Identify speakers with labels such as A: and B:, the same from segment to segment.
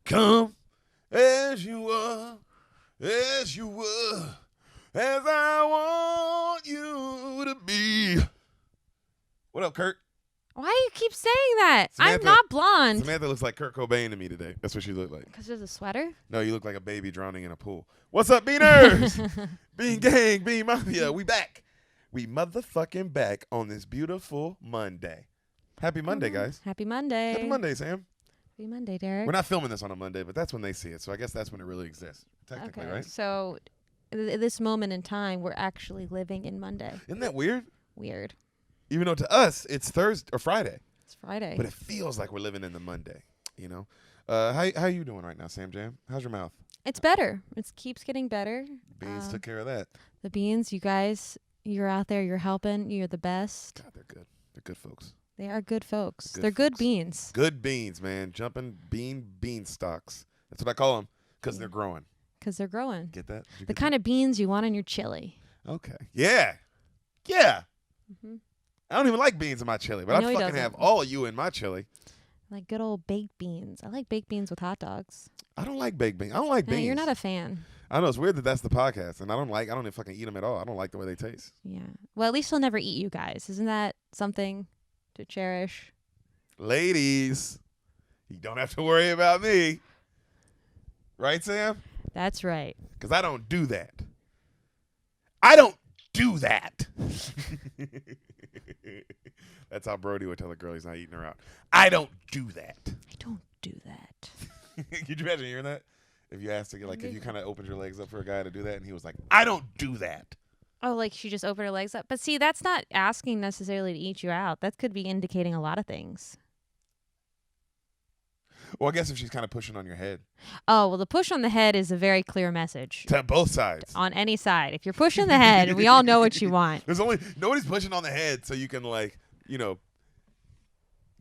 A: Come as you are, as you were, as I want you to be. What up, Kurt?
B: Why do you keep saying that?
A: Samantha,
B: I'm not blonde.
A: Samantha looks like Kurt Cobain to me today. That's what she looked like.
B: Because there's a sweater?
A: No, you look like a baby drowning in a pool. What's up, Beaners? Bean Gang, Bean Mafia, we back. We motherfucking back on this beautiful Monday. Happy Monday, guys.
B: Happy Monday.
A: Happy Monday, Sam.
B: Happy Monday, Deric.
A: We're not filming this on a Monday, but that's when they see it. So I guess that's when it really exists, technically,
B: Okay,
A: right?
B: so this moment in time, we're actually living in Monday.
A: Isn't that weird?
B: Weird.
A: Even though to us, it's Thursday or Friday.
B: It's Friday.
A: But it feels like we're living in the Monday, you know? How you doing right now, Sam Jam? How's your mouth?
B: It's better. It keeps getting better.
A: Beans took care of that.
B: The beans, you guys, you're out there. You're helping. You're the best.
A: God, they're good. They're good folks.
B: They are good folks. They're good beans.
A: Good beans, man. Jumping bean stalks. That's what I call them because they're growing.
B: Because they're growing.
A: Get that?
B: The kind of beans you want in your chili.
A: Okay. Yeah. Yeah.
B: Mm-hmm.
A: I don't even like beans in my chili, but I'd fucking have all of you in my chili.
B: Like good old baked beans. I like baked beans with hot dogs.
A: I don't like baked beans. I don't like beans.
B: You're not a fan.
A: I know. It's weird that that's the podcast, and I don't even fucking eat them at all. I don't like the way they taste.
B: Yeah. Well, at least he'll never eat you guys. Isn't that something to cherish?
A: Ladies, you don't have to worry about me. Right, Sam?
B: That's right.
A: Because I don't do that. I don't do that. That's how Brody would tell a girl he's not eating her out. I don't do that.
B: I don't do that.
A: Could you imagine hearing that? If you asked to if you kind of opened your legs up for a guy to do that, and he was like, I don't do that.
B: Oh, like she just opened her legs up. But see, that's not asking necessarily to eat you out. That could be indicating a lot of things.
A: Well, I guess if she's kind of pushing on your head.
B: Oh, well, the push on the head is a very clear message.
A: To both sides.
B: On any side. If you're pushing the head, we all know what you want.
A: Nobody's pushing on the head, so you can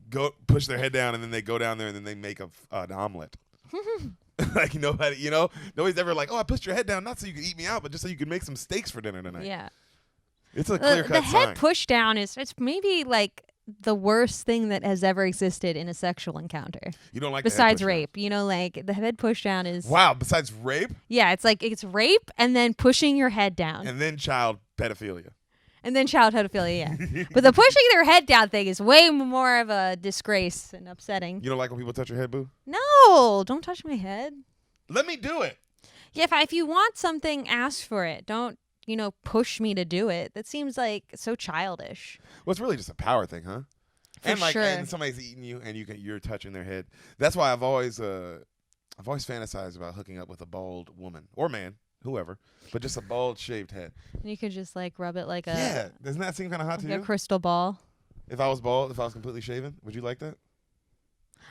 A: go push their head down, and then they go down there, and then they make an omelet. Like nobody's ever like, oh, I pushed your head down not so you could eat me out, but just so you could make some steaks for dinner tonight.
B: Yeah.
A: It's a clear cut sign.
B: The head push down it's maybe like the worst thing that has ever existed in a sexual encounter.
A: You don't like
B: besides
A: the head
B: rape. Like the head push down is
A: wow. Besides rape.
B: Yeah, it's rape and then pushing your head down
A: and then child pedophilia.
B: Yeah. But the pushing their head down thing is way more of a disgrace and upsetting.
A: You don't like when people touch your head, boo?
B: No, don't touch my head.
A: Let me do it. Yeah,
B: if you want something, ask for it. Don't push me to do it. That seems like so childish.
A: Well, it's really just a power thing, huh? And somebody's eating you, and you're touching their head. That's why I've always fantasized about hooking up with a bald woman or man, whoever, but just a bald shaved head.
B: And you could just rub it like a
A: yeah. Doesn't that seem kind of hot to you?
B: A crystal ball.
A: If I was bald, if I was completely shaven, would you like that?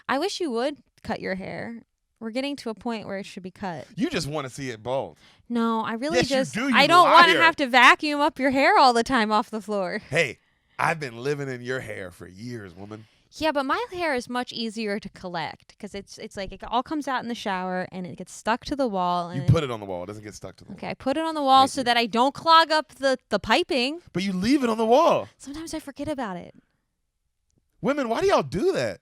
B: I wish you would cut your hair. We're getting to a point where it should be cut.
A: You just want to see it bald.
B: No, I really
A: yes, you do,
B: I don't want to have to vacuum up your hair all the time off the floor.
A: Hey, I've been living in your hair for years, woman.
B: Yeah, but my hair is much easier to collect because it's like it all comes out in the shower and it gets stuck to the wall. And
A: you put it on the wall. It doesn't get stuck to the wall.
B: Okay, I put it on the wall so that I don't clog up the piping.
A: But you leave it on the wall.
B: Sometimes I forget about it.
A: Women, why do y'all do that?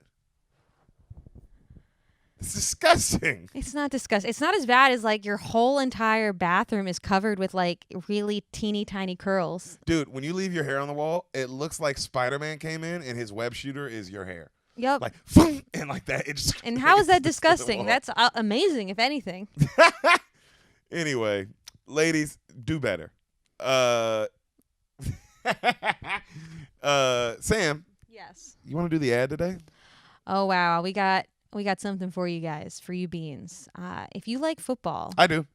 A: It's disgusting.
B: It's not disgusting. It's not as bad as your whole entire bathroom is covered with really teeny tiny curls.
A: Dude, when you leave your hair on the wall, it looks like Spider-Man came in and his web shooter is your hair.
B: Yep.
A: And like that. It just
B: and how is that disgusting? That's amazing, if anything.
A: Anyway, ladies, do better. Sam.
B: Yes.
A: You want to do the ad today?
B: Oh, wow. We got something for you guys, for you beans. If you like football.
A: I do.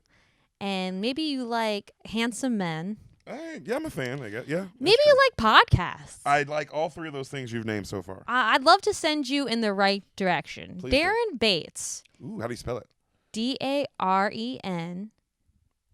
B: And maybe you like handsome men.
A: Yeah, I'm a fan, I guess. Yeah.
B: Maybe you like podcasts.
A: I like all three of those things you've named so far.
B: I'd love to send you in the right direction.
A: Please
B: Darren Bates.
A: Ooh, how do you spell it?
B: Daren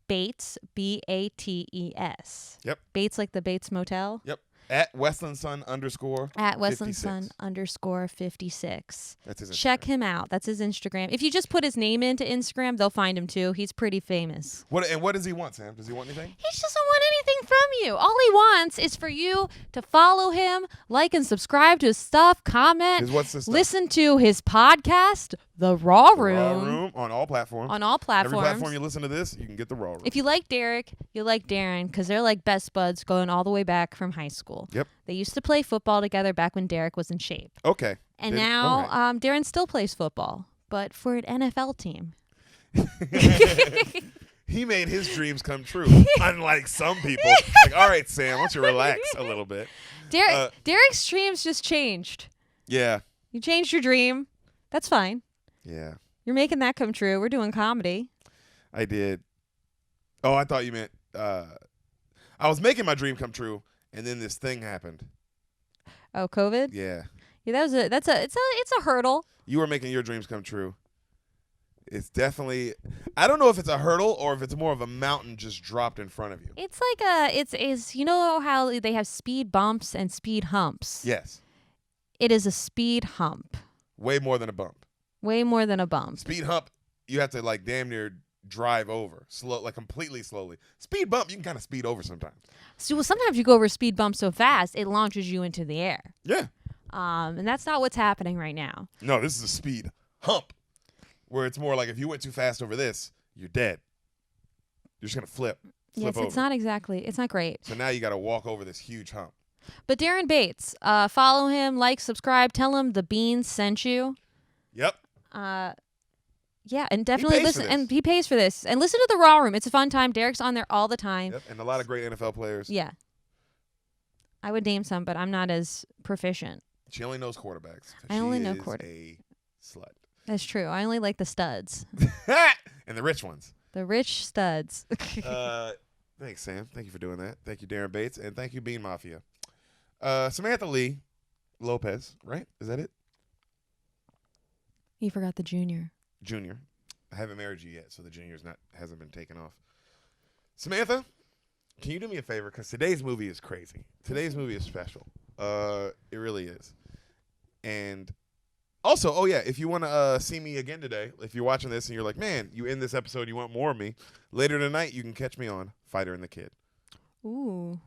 B: Bates, Bates.
A: Yep.
B: Bates like the Bates Motel.
A: Yep. At Westland Sun _
B: At Westland Sun _ 56.
A: That's his Instagram.
B: Check him out. That's his Instagram. If you just put his name into Instagram, they'll find him too. He's pretty famous.
A: What does he want, Sam? Does he want anything?
B: He just doesn't want anything from you. All he wants is for you to follow him, like and subscribe to his stuff, comment,
A: What's this stuff?
B: listen to his podcast, The Raw
A: The
B: Room.
A: Raw Room on all platforms.
B: On all platforms.
A: Every platform you listen to this, you can get The Raw Room.
B: If you like Deric, you like Darren, because they're like best buds going all the way back from high school.
A: Yep.
B: They used to play football together back when Deric was in shape.
A: Okay.
B: And now Darren still plays football, but for an NFL team.
A: He made his dreams come true, unlike some people. Like, all right, Sam, why don't you relax a little bit?
B: Deric's dreams just changed.
A: Yeah.
B: You changed your dream. That's fine.
A: Yeah.
B: You're making that come true. We're doing comedy.
A: I did. Oh, I thought you meant I was making my dream come true, and then this thing happened.
B: Oh, COVID?
A: Yeah.
B: Yeah, it's a hurdle.
A: You were making your dreams come true. It's definitely, I don't know if it's a hurdle or if it's more of a mountain just dropped in front of you.
B: It's like it's you know how they have speed bumps and speed humps?
A: Yes.
B: It is a speed hump.
A: Way more than a bump.
B: Way more than a bump.
A: Speed hump, you have to like damn near drive over, like completely slowly. Speed bump, you can kind of speed over sometimes.
B: So sometimes you go over a speed bump so fast, it launches you into the air.
A: Yeah.
B: And that's not what's happening right now.
A: No, this is a speed hump. Where it's more like if you went too fast over this, you're dead. You're just going to flip
B: Yes,
A: over.
B: it's not great.
A: So now you got to walk over this huge hump.
B: But Darren Bates, follow him, like, subscribe, tell him the Beans sent you.
A: Yep.
B: Yeah, and definitely listen. And he pays for this. And listen to the Raw Room. It's a fun time. Derek's on there all the time.
A: Yep, and a lot of great NFL players.
B: Yeah. I would name some, but I'm not as proficient.
A: She only knows quarterbacks.
B: I only know
A: quarterbacks. A slut.
B: That's true. I only like the studs.
A: And the rich ones.
B: The rich studs.
A: Thanks, Sam. Thank you for doing that. Thank you, Darren Bates. And thank you, Bean Mafia. Samantha Lee Lopez, right? Is that it?
B: You forgot the junior.
A: Junior. I haven't married you yet, so the junior's hasn't been taken off. Samantha, can you do me a favor? Because today's movie is crazy. Today's movie is special. It really is. And also, oh yeah, if you want to see me again today, if you're watching this and you're like, man, you end this episode, you want more of me, later tonight you can catch me on Fighter and the Kid.
B: Ooh.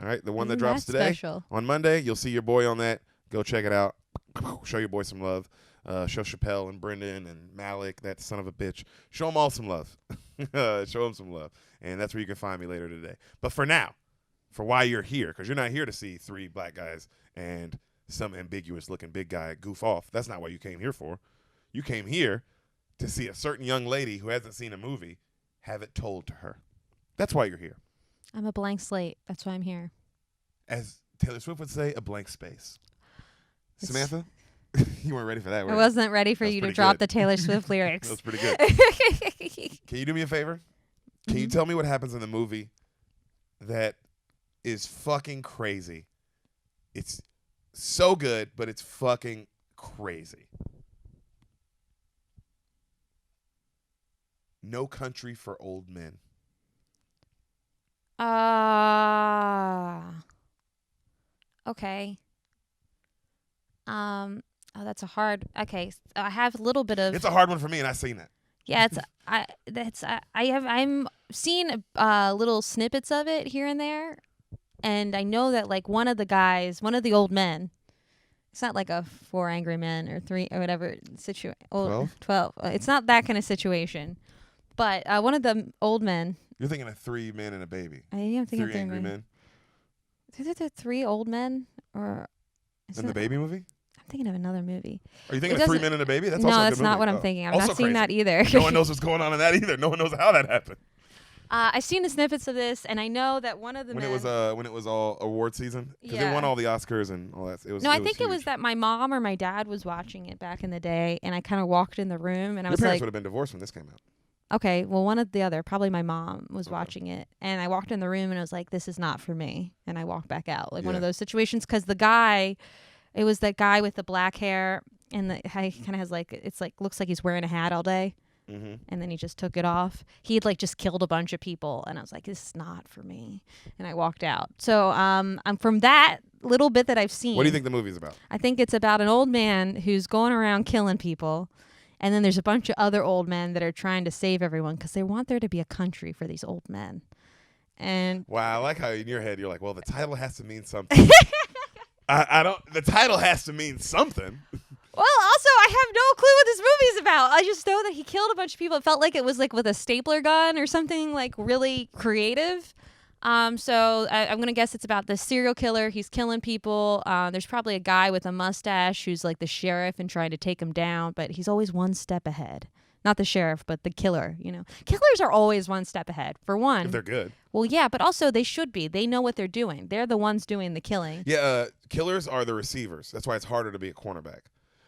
A: All right, the one that drops today.
B: Special.
A: On Monday, you'll see your boy on that. Go check it out. Show your boy some love. Show Chappelle and Brendan and Malik, that son of a bitch. Show them all some love. Show them some love. And that's where you can find me later today. But for now, for why you're here, because you're not here to see three black guys and some ambiguous-looking big guy goof off. That's not what you came here for. You came here to see a certain young lady who hasn't seen a movie have it told to her. That's why you're here.
B: I'm a blank slate. That's why I'm here.
A: As Taylor Swift would say, a blank space. Samantha, you weren't ready for that, were
B: I
A: you?
B: wasn't ready for you to drop the Taylor Swift lyrics.
A: That was pretty good. Can you do me a favor? Can you tell me what happens in the movie that is fucking crazy? It's so good, but it's fucking crazy. No Country for Old Men.
B: Okay. Oh, that's a hard. Okay, I have a little bit of.
A: It's a hard one for me, and I've seen that.
B: Yeah, I'm seeing little snippets of it here and there, and I know that like one of the old men. It's not like a 4 angry men or 3 or whatever situation. 12. It's not that kind of situation, but one of the old men.
A: You're thinking of 3 men and a baby.
B: I am thinking
A: 3 angry men.
B: Is it the 3 old men or?
A: In the baby movie?
B: I'm thinking of another movie.
A: Are you thinking of 3 Men and a Baby? That's
B: no,
A: also a
B: that's
A: good
B: not
A: movie.
B: what I'm thinking. I'm
A: also
B: not seeing
A: crazy.
B: that either.
A: No one knows what's going on in that either. No one knows how that happened.
B: I've seen the snippets of this, and I know that one of the
A: when
B: men.
A: When it was all award season, because it won all the Oscars and all that.
B: I think it was that my mom or my dad was watching it back in the day, and I kind of walked in the room, and I was like,
A: your parents would have been divorced when this came out.
B: Okay, well, one of the other, probably my mom was watching it, and I walked in the room, and I was like, this is not for me, and I walked back out, like one of those situations, because the guy, it was that guy with the black hair, and he kind of has like, it's like, looks like he's wearing a hat all day, and then he just took it off. He had like just killed a bunch of people, and I was like, this is not for me, and I walked out. So I'm from that little bit that I've seen.
A: What do you think the movie's about?
B: I think it's about an old man who's going around killing people. And then there's a bunch of other old men that are trying to save everyone because they want there to be a country for these old men. And
A: wow, I like how in your head you're like, well, the title has to mean something. I don't. The title has to mean something.
B: Well, also, I have no clue what this movie is about. I just know that he killed a bunch of people. It felt like it was like with a stapler gun or something like really creative. So I'm going to guess it's about the serial killer. He's killing people. There's probably a guy with a mustache who's like the sheriff and trying to take him down, but he's always one step ahead. Not the sheriff, but the killer, you know. Killers are always one step ahead, for one.
A: If they're good.
B: Well, yeah, but also they should be. They know what they're doing. They're the ones doing the killing.
A: Yeah, killers are the receivers. That's why it's harder to be a cornerback.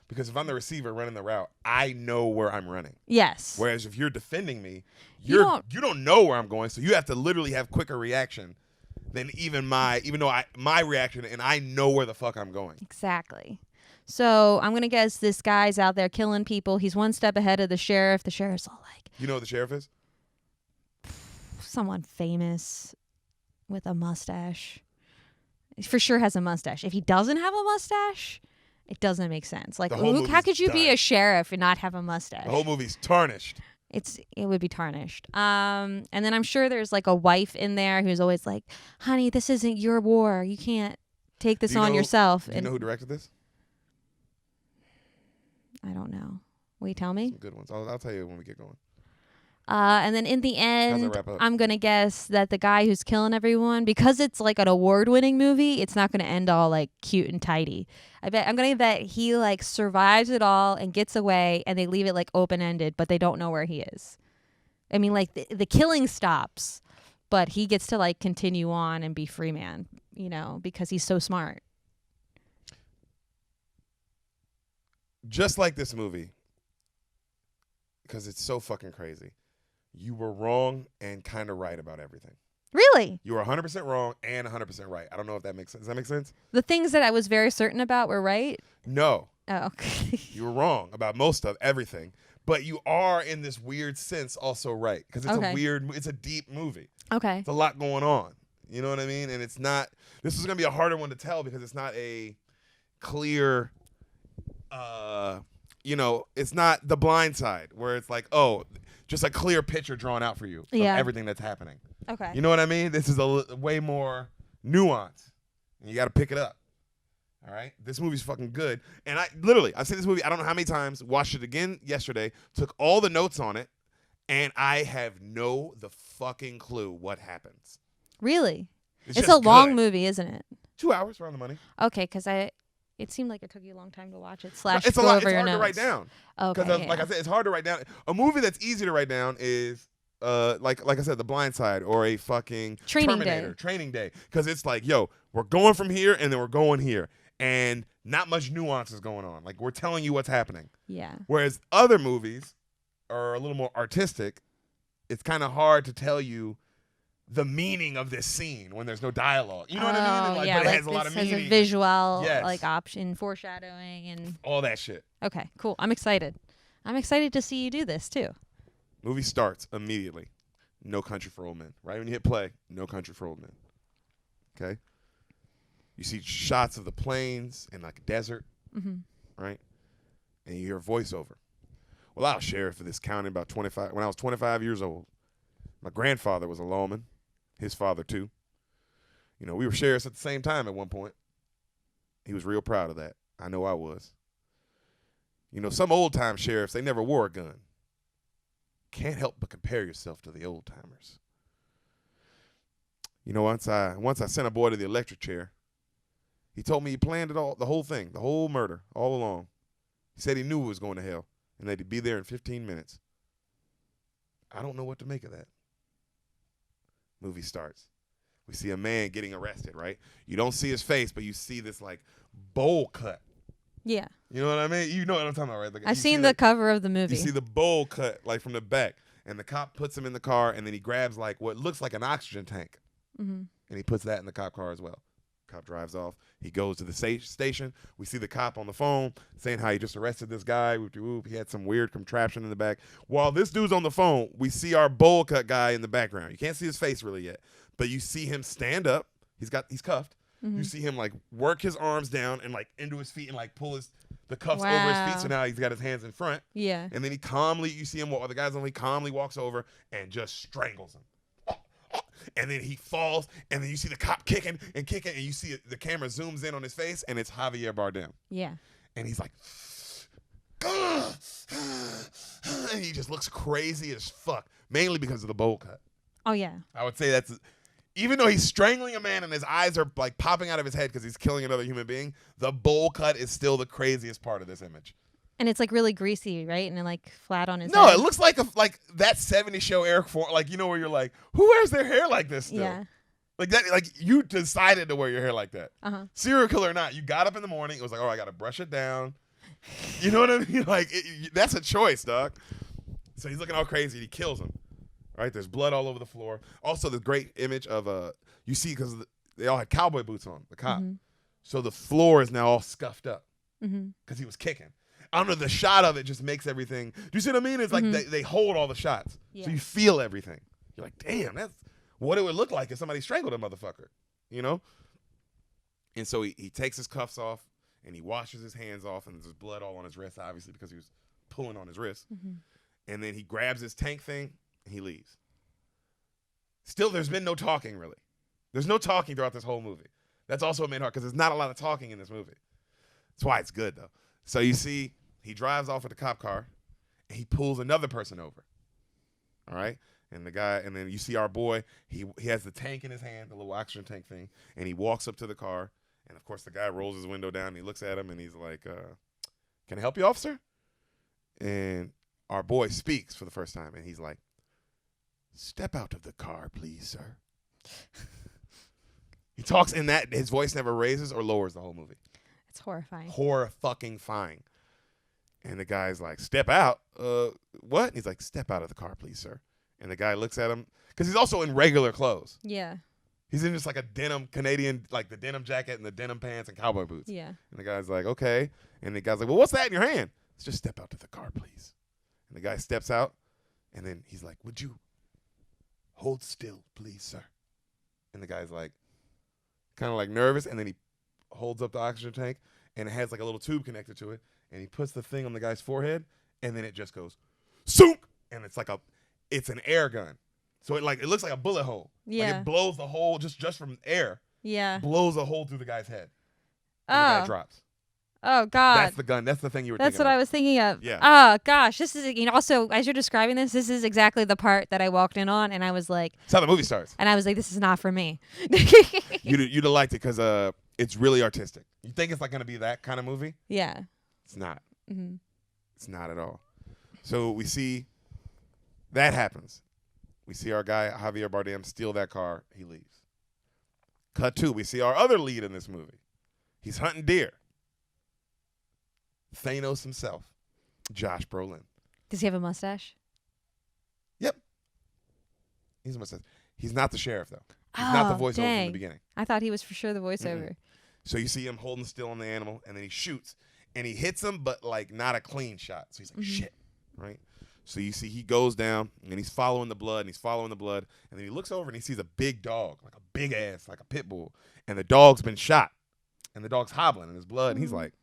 A: Because if I'm the receiver running the route, I know where I'm running.
B: Yes.
A: Whereas if you're defending me, you don't know where I'm going, so you have to literally have quicker reaction than even my reaction, and I know where the fuck I'm going.
B: Exactly. So I'm gonna guess this guy's out there killing people. He's one step ahead of the sheriff. The sheriff's all like,
A: you know what the sheriff is?
B: Someone famous with a mustache. He for sure has a mustache. If he doesn't have a mustache, it doesn't make sense. Like, how could you be a sheriff and not have a mustache?
A: The whole movie's tarnished.
B: It would be tarnished. And then I'm sure there's like a wife in there who's always like, honey, this isn't your war. You can't take this on yourself.
A: Do you know who directed this?
B: I don't know. Will you tell me?
A: Some good ones. I'll tell you when we get going.
B: And then in the end, I'm going to guess that the guy who's killing everyone, because it's like an award-winning movie, it's not going to end all like cute and tidy. I'm going to bet he like survives it all and gets away, and they leave it like open-ended, but they don't know where he is. I mean, like the killing stops, but he gets to like continue on and be free man, you know, because he's so smart.
A: Just like this movie, because it's so fucking crazy. You were wrong and kind of right about everything.
B: Really?
A: You were 100% wrong and 100% right. I don't know if that makes sense. Does that make sense?
B: The things that I was very certain about were right?
A: No.
B: Oh, okay.
A: You were wrong about most of everything. But you are, in this weird sense, also right. Because it's it's a deep movie.
B: Okay.
A: It's a lot going on. You know what I mean? And it's not, this is going to be a harder one to tell because it's not a clear, it's not The Blind Side where it's like, oh, just a clear picture drawn out for you of everything that's happening.
B: Okay.
A: You know what I mean? This is way more nuance. You got to pick it up. All right? This movie's fucking good. And I've seen this movie, I don't know how many times, watched it again yesterday, took all the notes on it, and I have the fucking clue what happens.
B: Really? It's a long movie, isn't it?
A: 2 hours, around the money.
B: Okay, because it seemed like it took you a long time to watch it.
A: It's a lot. It's hard to write down.
B: Okay.
A: Because, like I said, it's hard to write down. A movie that's easy to write down is, like I said, The Blind Side or a fucking Terminator. Training Day. Because it's like, yo, we're going from here and then we're going here. And not much nuance is going on. Like, we're telling you what's happening.
B: Yeah.
A: Whereas other movies are a little more artistic. It's kind of hard to tell you the meaning of this scene when there's no dialogue. You know what I mean?
B: Yeah,
A: but it has a lot of meaning.
B: Has a visual like option, foreshadowing, and
A: all that shit.
B: Okay, cool. I'm excited. I'm excited to see you do this too.
A: Movie starts immediately. No Country for Old Men. Right when you hit play, No Country for Old Men. Okay? You see shots of the plains and like a desert, right? And you hear a voiceover. Well, I was sheriff of this county when I was 25 years old. My grandfather was a lawman. His father, too. You know, we were sheriffs at the same time at one point. He was real proud of that. I know I was. You know, some old-time sheriffs, they never wore a gun. Can't help but compare yourself to the old-timers. You know, once I sent a boy to the electric chair, he told me he planned it all, the whole thing, the whole murder, all along. He said he knew it was going to hell and that he'd be there in 15 minutes. I don't know what to make of that. Movie starts. We see a man getting arrested, right? You don't see his face, but you see this like bowl cut.
B: Yeah.
A: You know what I mean? You know what I'm talking about, right? Like,
B: I've seen the cover of the movie.
A: You see the bowl cut like from the back, and the cop puts him in the car, and then he grabs like what looks like an oxygen tank, and he puts that in the cop car as well. Cop drives off. He goes to the station. We see the cop on the phone saying how he just arrested this guy. He had some weird contraption in the back. While this dude's on the phone, we see our bowl cut guy in the background. You can't see his face really yet, but you see him stand up. He's cuffed. You see him like work his arms down and like into his feet and like pull the cuffs over his feet. So now he's got his hands in front.
B: Yeah.
A: And then you see him, the guy's on, he calmly walks over and just strangles him. And then he falls, and then you see the cop kicking, and you see the camera zooms in on his face, and it's Javier Bardem.
B: Yeah.
A: And he's like, and he just looks crazy as fuck, mainly because of the bowl cut.
B: Oh, yeah.
A: I would say that's, even though he's strangling a man and his eyes are like popping out of his head because he's killing another human being, the bowl cut is still the craziest part of this image.
B: And it's like really greasy, right? And like flat on his head.
A: No, it looks like that 70s show Eric Ford, like, you know, where you're like, who wears their hair like this still?
B: Yeah.
A: Like that, like you decided to wear your hair like that.
B: Uh-huh.
A: Serial killer or not, you got up in the morning, it was like, oh, I got to brush it down. You know what I mean? Like, that's a choice, dog. So he's looking all crazy. He kills him. Right? There's blood all over the floor. Also, the great image of, you see, because they all had cowboy boots on, the cop.
B: Mm-hmm.
A: So the floor is now all scuffed up
B: Mm-hmm.
A: because he was kicking. I don't know, the shot of it just makes everything. Do you see what I mean? It's like they hold all the shots.
B: Yeah.
A: So you feel everything. You're like, damn, that's what it would look like if somebody strangled a motherfucker. You know? And so he takes his cuffs off and he washes his hands off, and there's blood all on his wrist, obviously, because he was pulling on his wrist.
B: Mm-hmm.
A: And then he grabs his tank thing and he leaves. Still, there's been no talking, really. There's no talking throughout this whole movie. That's also what made it hard, because there's not a lot of talking in this movie. That's why it's good, though. So you see, he drives off with the cop car, and he pulls another person over. All right? And then you see our boy, he has the tank in his hand, the little oxygen tank thing, and he walks up to the car, and of course the guy rolls his window down, and he looks at him, and he's like, can I help you, officer? And our boy speaks for the first time, and he's like, step out of the car, please, sir. He talks in that, his voice never raises or lowers the whole movie.
B: It's horrifying.
A: Horrifying. And the guy's like, step out? What? And he's like, step out of the car, please, sir. And the guy looks at him, because he's also in regular clothes.
B: Yeah.
A: He's in just like a denim Canadian, like the denim jacket and the denim pants and cowboy boots.
B: Yeah.
A: And the guy's like, okay. And the guy's like, well, what's that in your hand? Let's just step out to the car, please. And the guy steps out, and then he's like, would you hold still, please, sir? And the guy's like, kind of like nervous, and then he holds up the oxygen tank, and it has like a little tube connected to it, and he puts the thing on the guy's forehead, and then it just goes, sook! And it's an air gun. So it looks like a bullet hole.
B: Yeah.
A: Like it blows the hole just from air.
B: Yeah.
A: Blows a hole through the guy's head. And the guy drops.
B: Oh, God.
A: That's the gun. That's the thing you were thinking
B: That's what I was thinking of.
A: Yeah.
B: Oh, gosh. This is, also, as you're describing this is exactly the part that I walked in on, and I was like.
A: That's how the movie starts.
B: And I was like, this is not for me.
A: You'd have liked it because it's really artistic. You think it's like going to be that kind of movie?
B: Yeah.
A: It's not.
B: Mm-hmm.
A: It's not at all. So we see that happens. We see our guy, Javier Bardem, steal that car. He leaves. Cut 2. We see our other lead in this movie. He's hunting deer. Thanos himself, Josh Brolin.
B: Does he have a mustache?
A: Yep. He's a mustache. He's not the sheriff, though. He's not the voiceover from the beginning.
B: I thought he was for sure the voiceover.
A: Mm-hmm. So you see him holding still on the animal, and then he shoots. And he hits him, but like not a clean shot. So he's like, shit, right? So you see he goes down, and he's following the blood, and then he looks over, and he sees a big dog, like a big ass, like a pit bull. And the dog's been shot. And the dog's hobbling in his blood, and he's like,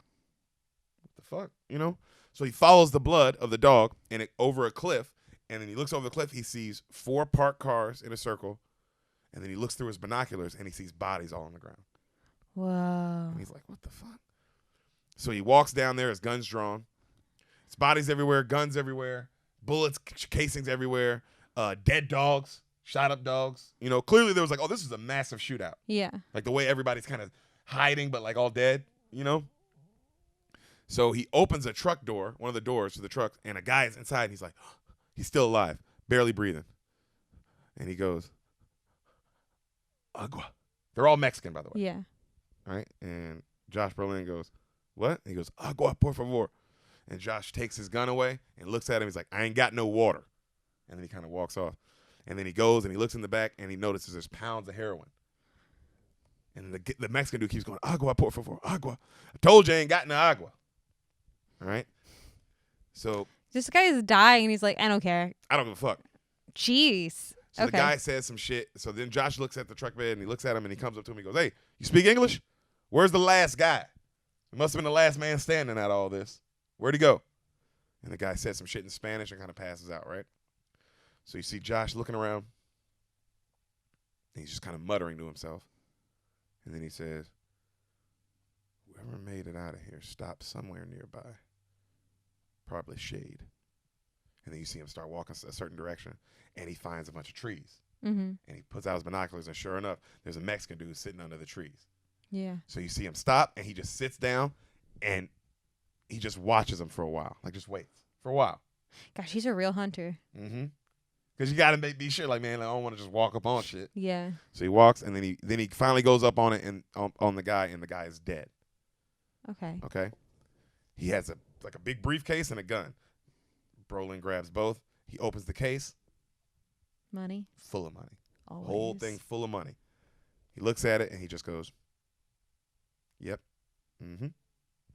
A: what the fuck, you know? So he follows the blood of the dog and over a cliff, and then he looks over the cliff. He sees 4 parked cars in a circle, and then he looks through his binoculars, and he sees bodies all on the ground.
B: Whoa.
A: And he's like, what the fuck? So he walks down there, his gun's drawn. It's bodies everywhere, guns everywhere, bullets, casings everywhere, dead dogs, shot up dogs. You know, clearly there was like, oh, this is a massive shootout.
B: Yeah. Like
A: the way everybody's kind of hiding, but like all dead, you know? So he opens a truck door, one of the doors to the truck, and a guy is inside, and he's like, he's still alive, barely breathing. And he goes, agua. They're all Mexican, by the way.
B: Yeah.
A: All right? And Josh Brolin goes, what? And he goes, agua, por favor. And Josh takes his gun away and looks at him. He's like, I ain't got no water. And then he kind of walks off. And then he goes and he looks in the back and he notices there's pounds of heroin. And the Mexican dude keeps going, agua, por favor, agua. I told you I ain't got no agua. All right? So.
B: This guy is dying and he's like, I don't care.
A: I don't give a fuck.
B: Jeez.
A: So the guy says some shit. So then Josh looks at the truck bed and he looks at him and he comes up to him and he goes, hey, you speak English? Where's the last guy? It must have been the last man standing out of all this. Where'd he go? And the guy says some shit in Spanish and kind of passes out, right? So you see Josh looking around. And he's just kind of muttering to himself. And then he says, whoever made it out of here stopped somewhere nearby. probably shade. And then you see him start walking a certain direction, and he finds a bunch of trees.
B: Mm-hmm.
A: And he puts out his binoculars, and sure enough, there's a Mexican dude sitting under the trees.
B: Yeah.
A: So you see him stop, and he just sits down, and he just watches him for a while. Like, just waits for a while.
B: Gosh, he's a real hunter.
A: Mm-hmm. Because you got to be sure, like, man, I don't want to just walk up on shit.
B: Yeah.
A: So he walks, and then he finally goes up on it and on the guy, and the guy is dead.
B: Okay.
A: Okay? He has a big briefcase and a gun. Brolin grabs both. He opens the case.
B: Money.
A: Full of money.
B: Always.
A: Whole thing full of money. He looks at it, and he just goes, yep. Mm-hmm.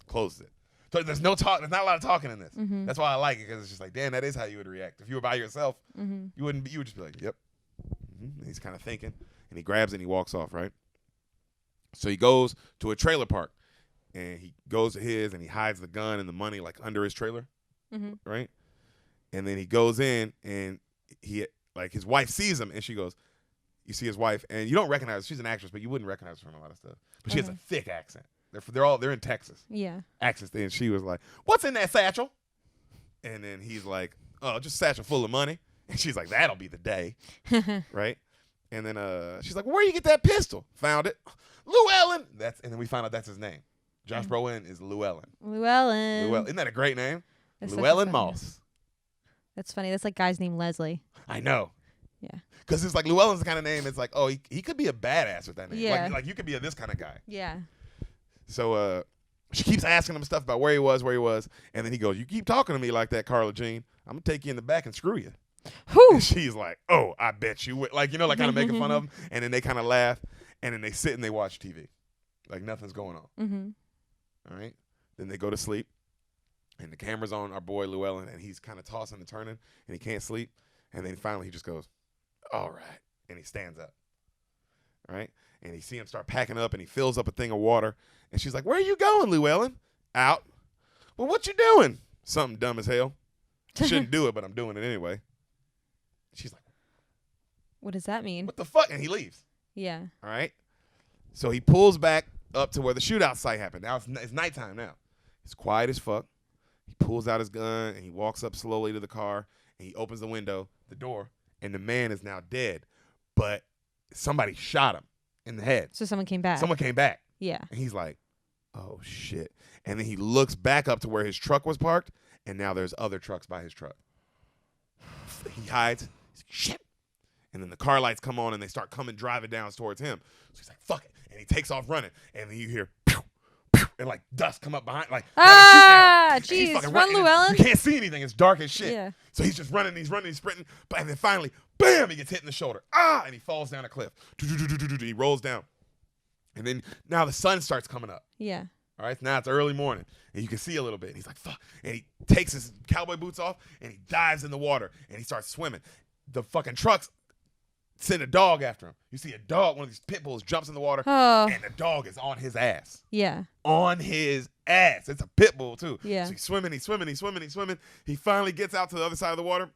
A: Closes it. So there's no talk. There's not a lot of talking in this.
B: Mm-hmm.
A: That's why I like it, because it's just like, damn, that is how you would react. If you were by yourself,
B: Mm-hmm.
A: you would just be like, yep. Mm-hmm. And he's kind of thinking, and he grabs it and he walks off, right? So he goes to a trailer park, and he goes to his, and he hides the gun and the money like under his trailer,
B: Mm-hmm.
A: right? And then he goes in, and his wife sees him, and she goes, you see his wife, and you don't recognize her. She's an actress, but you wouldn't recognize her from a lot of stuff. But she has a thick accent. They're in Texas.
B: Yeah.
A: Accent. And she was like, what's in that satchel? And then he's like, oh, just a satchel full of money. And she's like, that'll be the day. Right? And then she's like, where you get that pistol? Found it. Llewellyn. And then we find out that's his name. Josh Brolin is Llewellyn.
B: Llewellyn.
A: Isn't that a great name?
B: That's
A: Llewellyn Moss.
B: That's funny. That's like guy's name Leslie.
A: I know.
B: Yeah.
A: Because it's like Llewellyn's the kind of name, it's like, oh, he could be a badass with that name.
B: Yeah.
A: Like you could be this kind of guy.
B: Yeah.
A: So she keeps asking him stuff about where he was. And then he goes, you keep talking to me like that, Carla Jean, I'm going to take you in the back and screw you.
B: Whew.
A: And she's like, oh, I bet you would. Like, like kind of making fun of him. And then they kind of laugh. And then they sit and they watch TV. Like nothing's going on.
B: Mm-hmm.
A: All right? Then they go to sleep. And the camera's on our boy Llewellyn. And he's kind of tossing and turning. And he can't sleep. And then finally he just goes, all right. And he stands up. All right? And you see him start packing up, and he fills up a thing of water. And she's like, where are you going, Llewellyn? Out. Well, what you doing? Something dumb as hell. Shouldn't do it, but I'm doing it anyway. She's like,
B: what does that mean?
A: what the fuck? And he leaves.
B: Yeah.
A: All right? So he pulls back up to where the shootout site happened. Now it's nighttime now. It's quiet as fuck. He pulls out his gun, and he walks up slowly to the car, and he opens the door, and the man is now dead. But somebody shot him in the head.
B: So someone came back.
A: Someone came back.
B: Yeah.
A: And he's like, oh, shit. And then he looks back up to where his truck was parked, and now there's other trucks by his truck. He hides. He's like, shit. And then the car lights come on, and they start driving down towards him. So he's like, fuck it. And he takes off running. And then you hear, pew, pew, and like dust come up behind. Like,
B: jeez. Run, Llewellyn.
A: You can't see anything. It's dark as shit.
B: Yeah.
A: So he's just running. He's sprinting. And then finally, bam, he gets hit in the shoulder. And he falls down a cliff. He rolls down. And then now the sun starts coming up.
B: Yeah.
A: All right, now it's early morning, and you can see a little bit. And he's like, fuck. And he takes his cowboy boots off, and he dives in the water, and he starts swimming. The fucking trucks send a dog after him. You see a dog, one of these pit bulls, jumps in the water, and the dog is on his ass.
B: Yeah.
A: On his ass. It's a pit bull, too.
B: Yeah.
A: So he's swimming. He finally gets out to the other side of the water.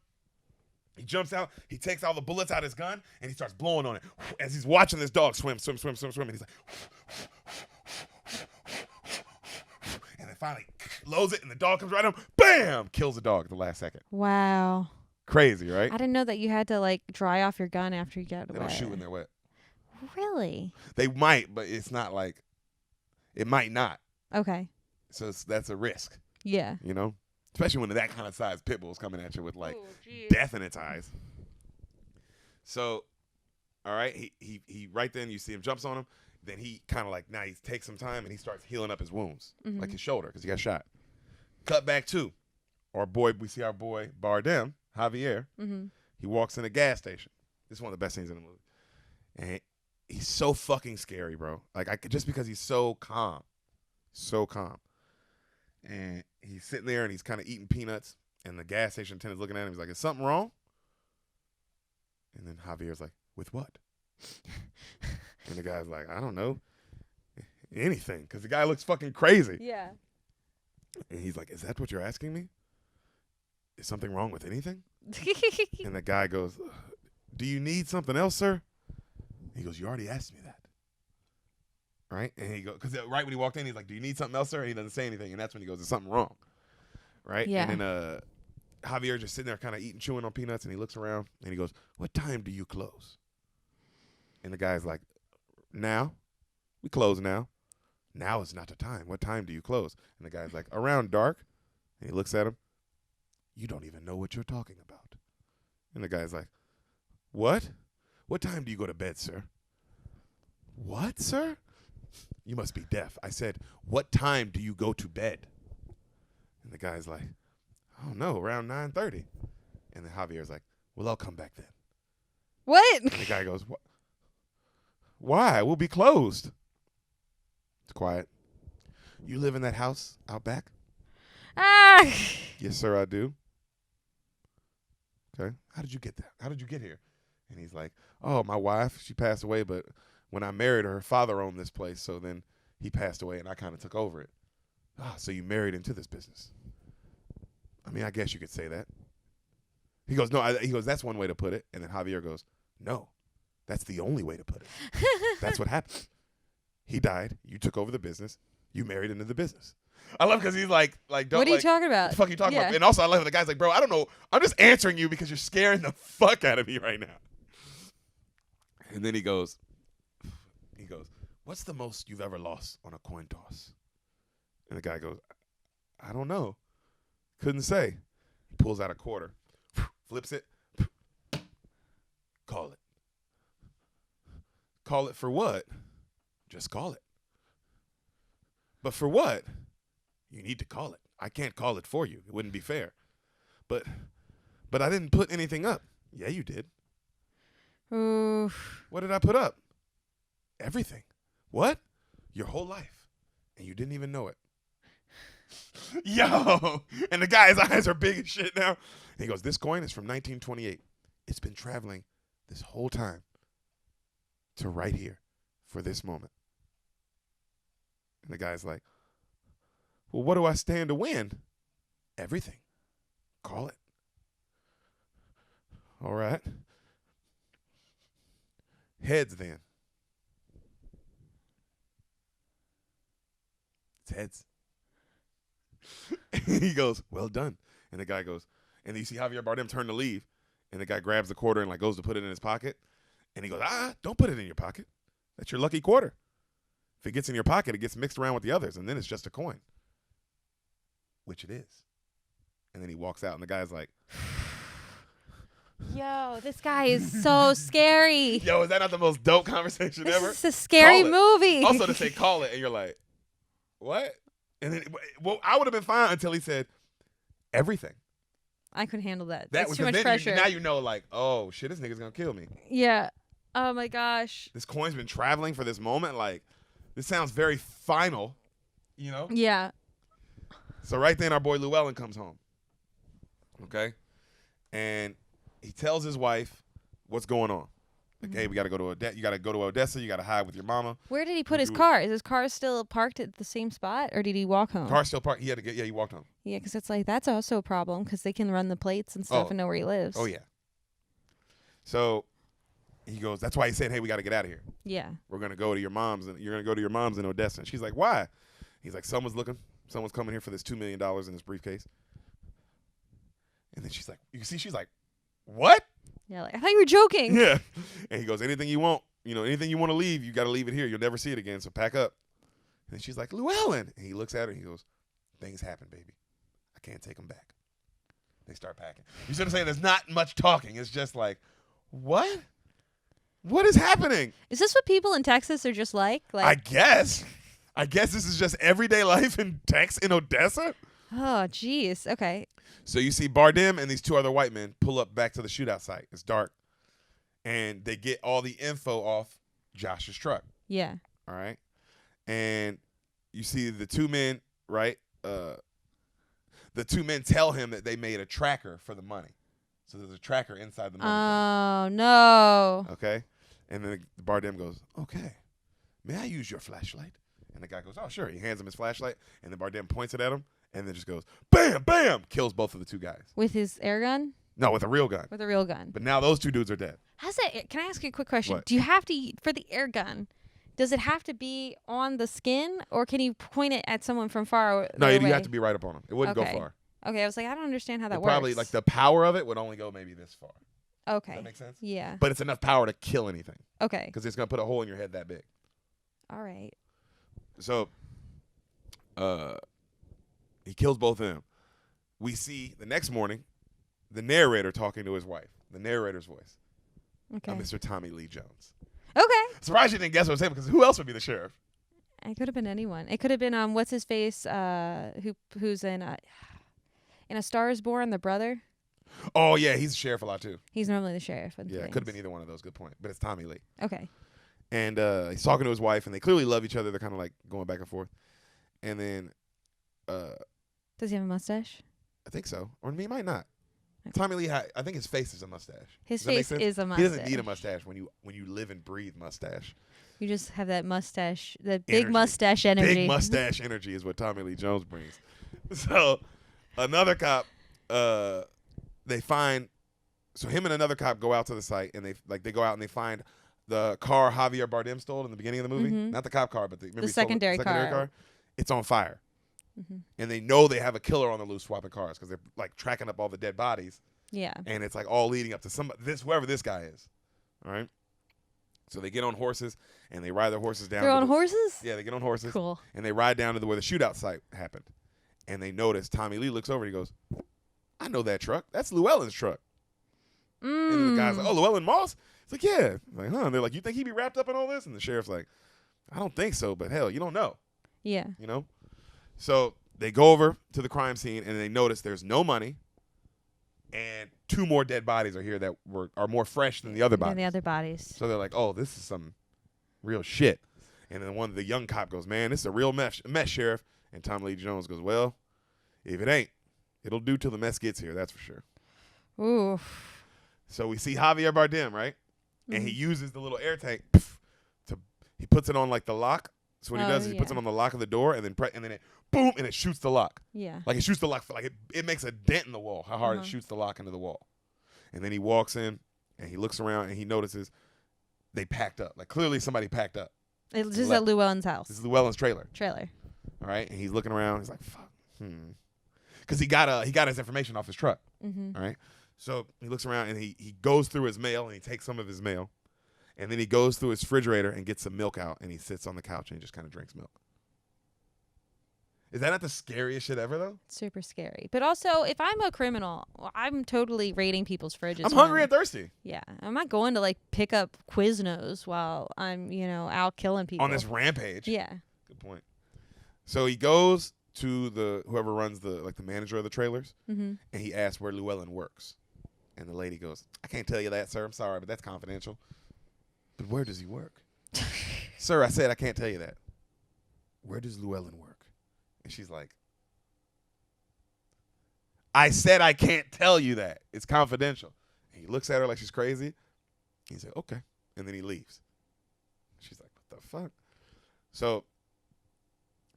A: He jumps out. He takes all the bullets out of his gun, and he starts blowing on it. As he's watching this dog swim. And he's like, and then finally loads it, and the dog comes right on. Bam! Kills the dog at the last second.
B: Wow.
A: Crazy, right?
B: I didn't know that you had to like dry off your gun after you got
A: They don't shoot when they're wet.
B: Really?
A: They might, but it's not like, it might not.
B: Okay.
A: So that's a risk.
B: Yeah.
A: You know? Especially when that kind of size pit bull is coming at you with like death in its eyes. So, all right, he right then you see him jumps on him. Then he kind of like, now he takes some time and he starts healing up his wounds, like his shoulder, because he got shot. Cut back to we see our boy Bardem, Javier.
B: Mm-hmm.
A: He walks in a gas station. This is one of the best scenes in the movie. And he's so fucking scary, bro. Like, just because he's so calm. And he's sitting there and he's kind of eating peanuts. And the gas station attendant's looking at him. He's like, is something wrong? And then Javier's like, with what? And the guy's like, I don't know. Anything. Because the guy looks fucking crazy.
B: Yeah.
A: And he's like, is that what you're asking me? Is something wrong with anything? And the guy goes, do you need something else, sir? He goes, you already asked me that. Right? And he goes, because right when he walked in, he's like, do you need something else, sir? And he doesn't say anything. And that's when he goes, is something wrong? right?
B: Yeah.
A: And then Javier just sitting there kind of chewing on peanuts, and he looks around, and he goes, "What time do you close?" And the guy's like, "Now. We close now. Now is not the time. What time do you close?" And the guy's like, "Around dark." And he looks at him. "You don't even know what you're talking about." And the guy's like, "What? What time do you go to bed, sir?" "What, sir?" "You must be deaf. I said, what time do you go to bed?" And the guy's like, "I don't know, around 9:30. And then Javier's like, "Well, I'll come back then."
B: What?
A: And the guy goes, "What? Why? We'll be closed." It's quiet. "You live in that house out back?"
B: Ah.
A: "Yes, sir, I do." "Okay. How did you get there? How did you get here?" And he's like, "Oh, my wife, she passed away, but when I married her father owned this place, so then he passed away and I kind of took over it." "Ah, so you married into this business?" "I mean, I guess you could say that." He goes, "No," he goes, "That's one way to put it." And then Javier goes, "No, that's the only way to put it. That's what happened. He died. You took over the business. You married into the business." I love because he's like, don't.
B: What are you
A: like,
B: talking
A: What
B: about?
A: the fuck are you talking about? And also, I love it. The guy's like, "Bro, I don't know. I'm just answering you because you're scaring the fuck out of me right now." And then he goes, "What's the most you've ever lost on a coin toss?" And the guy goes, "I don't know. Couldn't say." He pulls out a quarter, flips it. "Call it." "Call it for what?" "Just call it." "But for what?" "You need to call it. I can't call it for you. It wouldn't be fair." But I didn't put anything up." "Yeah, you did."
B: Oof.
A: "What did I put up?" "Everything." "What?" "Your whole life. And you didn't even know it." Yo. And the guy's eyes are big as shit now. And he goes, "This coin is from 1928. It's been traveling this whole time to right here for this moment." And the guy's like, "Well, what do I stand to win?" "Everything. Call it." "All right. Heads then." "It's heads." He goes, "Well done." And the guy goes, and you see Javier Bardem turn to leave, and the guy grabs the quarter and like goes to put it in his pocket, and he goes, "Don't put it in your pocket. That's your lucky quarter. If it gets in your pocket, it gets mixed around with the others, and then it's just a coin." "Which it is." And then he walks out, and the guy's like,
B: Yo, this guy is so scary.
A: "Yo, is that not the most dope conversation ever?"
B: This is a scary movie.
A: Also to say "call it," and you're like, "What?" And then, well, I would have been fine until he said "everything."
B: I couldn't handle that.
A: That
B: That's
A: was
B: too much pressure.
A: now you know, like, oh shit, this nigga's gonna kill me.
B: Yeah. Oh my gosh.
A: This coin's been traveling for this moment. Like, this sounds very final, you know?
B: Yeah.
A: So right then, our boy Llewellyn comes home. Okay, and he tells his wife what's going on. Like, "Hey, we gotta go to Odessa. You gotta go to Odessa. You gotta hide with your mama."
B: Where did he put his car? Is his car still parked at the same spot, or did he walk home?
A: Car still parked. He had to get. Yeah, he walked home.
B: Yeah, because it's like that's also a problem because they can run the plates and stuff and know where he lives.
A: Oh yeah. So he goes. That's why he said, "Hey, we gotta get out of here.
B: Yeah.
A: We're gonna go to your mom's, and you're gonna go to your mom's in Odessa." And she's like, "Why?" He's like, "Someone's looking. Someone's coming here for this $2 million in this briefcase." And then she's like, "You see?" She's like, "What?"
B: Yeah, like I thought you were joking.
A: Yeah. And he goes, "Anything you want, anything you want to leave, you got to leave it here. You'll never see it again. So pack up." And she's like, "Llewellyn." And he looks at her and he goes, "Things happen, baby. I can't take them back." They start packing. You see what I'm saying? There's not much talking. It's just like, what? What is happening?
B: Is this what people in Texas are just like?
A: I guess. This is just everyday life in Odessa.
B: Oh, jeez. Okay.
A: So you see Bardem and these two other white men pull up back to the shootout site. It's dark. And they get all the info off Josh's truck.
B: Yeah.
A: All right. And you see the two men, right? The two men tell him that they made a tracker for the money. So there's a tracker inside the money.
B: Oh, no.
A: Okay. And then Bardem goes, "Okay, may I use your flashlight?" And the guy goes, "Oh, sure." He hands him his flashlight. And then Bardem points it at him. And then just goes, bam, bam, kills both of the two guys.
B: With his air gun?
A: No, with a real gun.
B: With a real gun.
A: But now those two dudes are dead.
B: How's that? Can I ask you a quick question?
A: What?
B: Do you have to, for the air gun, does it have to be on the skin, or can you point it at someone from far away?
A: No, you have to be right up on them. It wouldn't
B: Okay.
A: go far.
B: Okay, I was like, I don't understand how that works.
A: Probably like the power of it would only go maybe this far.
B: Okay.
A: Does that make sense?
B: Yeah.
A: But it's enough power to kill anything.
B: Okay.
A: Because it's going to put a hole in your head that big.
B: All right.
A: So, he kills both of them. We see the next morning the narrator talking to his wife. The narrator's voice.
B: Okay.
A: Mr. Tommy Lee Jones.
B: Okay.
A: Surprised you didn't guess what I was saying, because who else would be the sheriff?
B: It could have been anyone. It could have been what's his face? Who's in A Star Is Born, the brother.
A: Oh yeah, he's the sheriff a lot too.
B: He's normally the sheriff.
A: Yeah, it could have been either one of those. Good point. But it's Tommy Lee.
B: Okay.
A: And he's talking to his wife, and they clearly love each other. They're kind of like going back and forth. And then,
B: does he have a mustache?
A: I think so, or he might not. Okay. Tommy Lee, I think his face is a mustache.
B: His face is a mustache.
A: He doesn't need a mustache when you live and breathe mustache.
B: You just have that mustache, that big mustache energy.
A: Big mustache energy is what Tommy Lee Jones brings. So, another cop, they find. So him and another cop go out to the site, and they go out and they find the car Javier Bardem stole in the beginning of the movie. Mm-hmm. Not the cop car, but the
B: secondary car.
A: It's on fire. Mm-hmm. And they know they have a killer on the loose swapping cars because they're like tracking up all the dead bodies.
B: Yeah.
A: And it's like all leading up to whoever this guy is. All right. So they get on horses and they ride their horses down.
B: They're on horses?
A: Yeah, they get on horses.
B: Cool.
A: And they ride down to where the shootout site happened. And they notice Tommy Lee looks over and he goes, I know that truck. That's Llewellyn's truck. And then the guy's like, oh, Llewellyn Moss? It's like, yeah. I'm like, huh? And they're like, you think he'd be wrapped up in all this? And the sheriff's like, I don't think so, but hell, you don't know.
B: Yeah.
A: You know? So they go over to the crime scene and they notice there's no money and 2 more dead bodies are here that are more fresh than the other bodies.
B: Than the other bodies.
A: So they're like, oh, this is some real shit. And then the young cop goes, man, this is a real mess, Sheriff. And Tommy Lee Jones goes, well, if it ain't, it'll do till the mess gets here, that's for sure.
B: Ooh.
A: So we see Javier Bardem, right? Mm-hmm. And he uses the little air tank he puts it on like the lock. So what he does is he puts it on the lock of the door and then it boom and it shoots the lock.
B: Yeah.
A: Like it shoots the lock, like it makes a dent in the wall, how hard it shoots the lock into the wall. And then he walks in and he looks around and he notices they packed up. Like clearly somebody packed up.
B: This is at Llewellyn's house.
A: This is Llewellyn's trailer.
B: All
A: right. And he's looking around. He's like, fuck. Because he got his information off his truck. Mm-hmm. All right. So he looks around and he goes through his mail and he takes some of his mail. And then he goes through his refrigerator and gets some milk out and he sits on the couch and he just kind of drinks milk. Is that not the scariest shit ever, though?
B: Super scary. But also, if I'm a criminal, I'm totally raiding people's fridges.
A: I'm hungry and thirsty.
B: Yeah. I'm not going to, like, pick up Quiznos while I'm, out killing people.
A: On this rampage.
B: Yeah.
A: Good point. So he goes to whoever runs the manager of the trailers, and he asks where Llewellyn works. And the lady goes, I can't tell you that, sir. I'm sorry, but that's confidential. But where does he work? Sir, I said I can't tell you that. Where does Llewellyn work? And she's like, I said I can't tell you that. It's confidential. And he looks at her like she's crazy. He said, okay. And then he leaves. She's like, what the fuck? So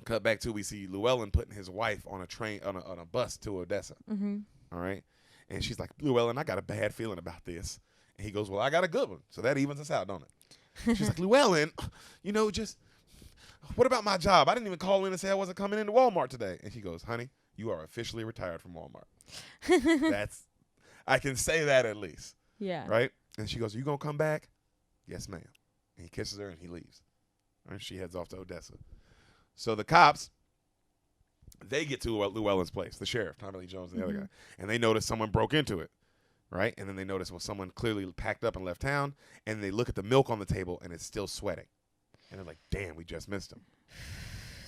A: cut back to we see Llewellyn putting his wife on a train on a bus to Odessa. Mm-hmm. All right. And she's like, Llewellyn, I got a bad feeling about this. And he goes, well, I got a good one. So that evens us out, don't it? She's like, Llewellyn, what about my job? I didn't even call in and say I wasn't coming into Walmart today. And she goes, honey, you are officially retired from Walmart. I can say that at least.
B: Yeah.
A: Right? And she goes, are you going to come back? Yes, ma'am. And he kisses her and he leaves. And she heads off to Odessa. So the cops, they get to Llewellyn's place, the sheriff, Tommy Lee Jones and the other guy. And they notice someone broke into it. Right? And then they notice, someone clearly packed up and left town. And they look at the milk on the table and it's still sweating. And they're like, damn, we just missed him.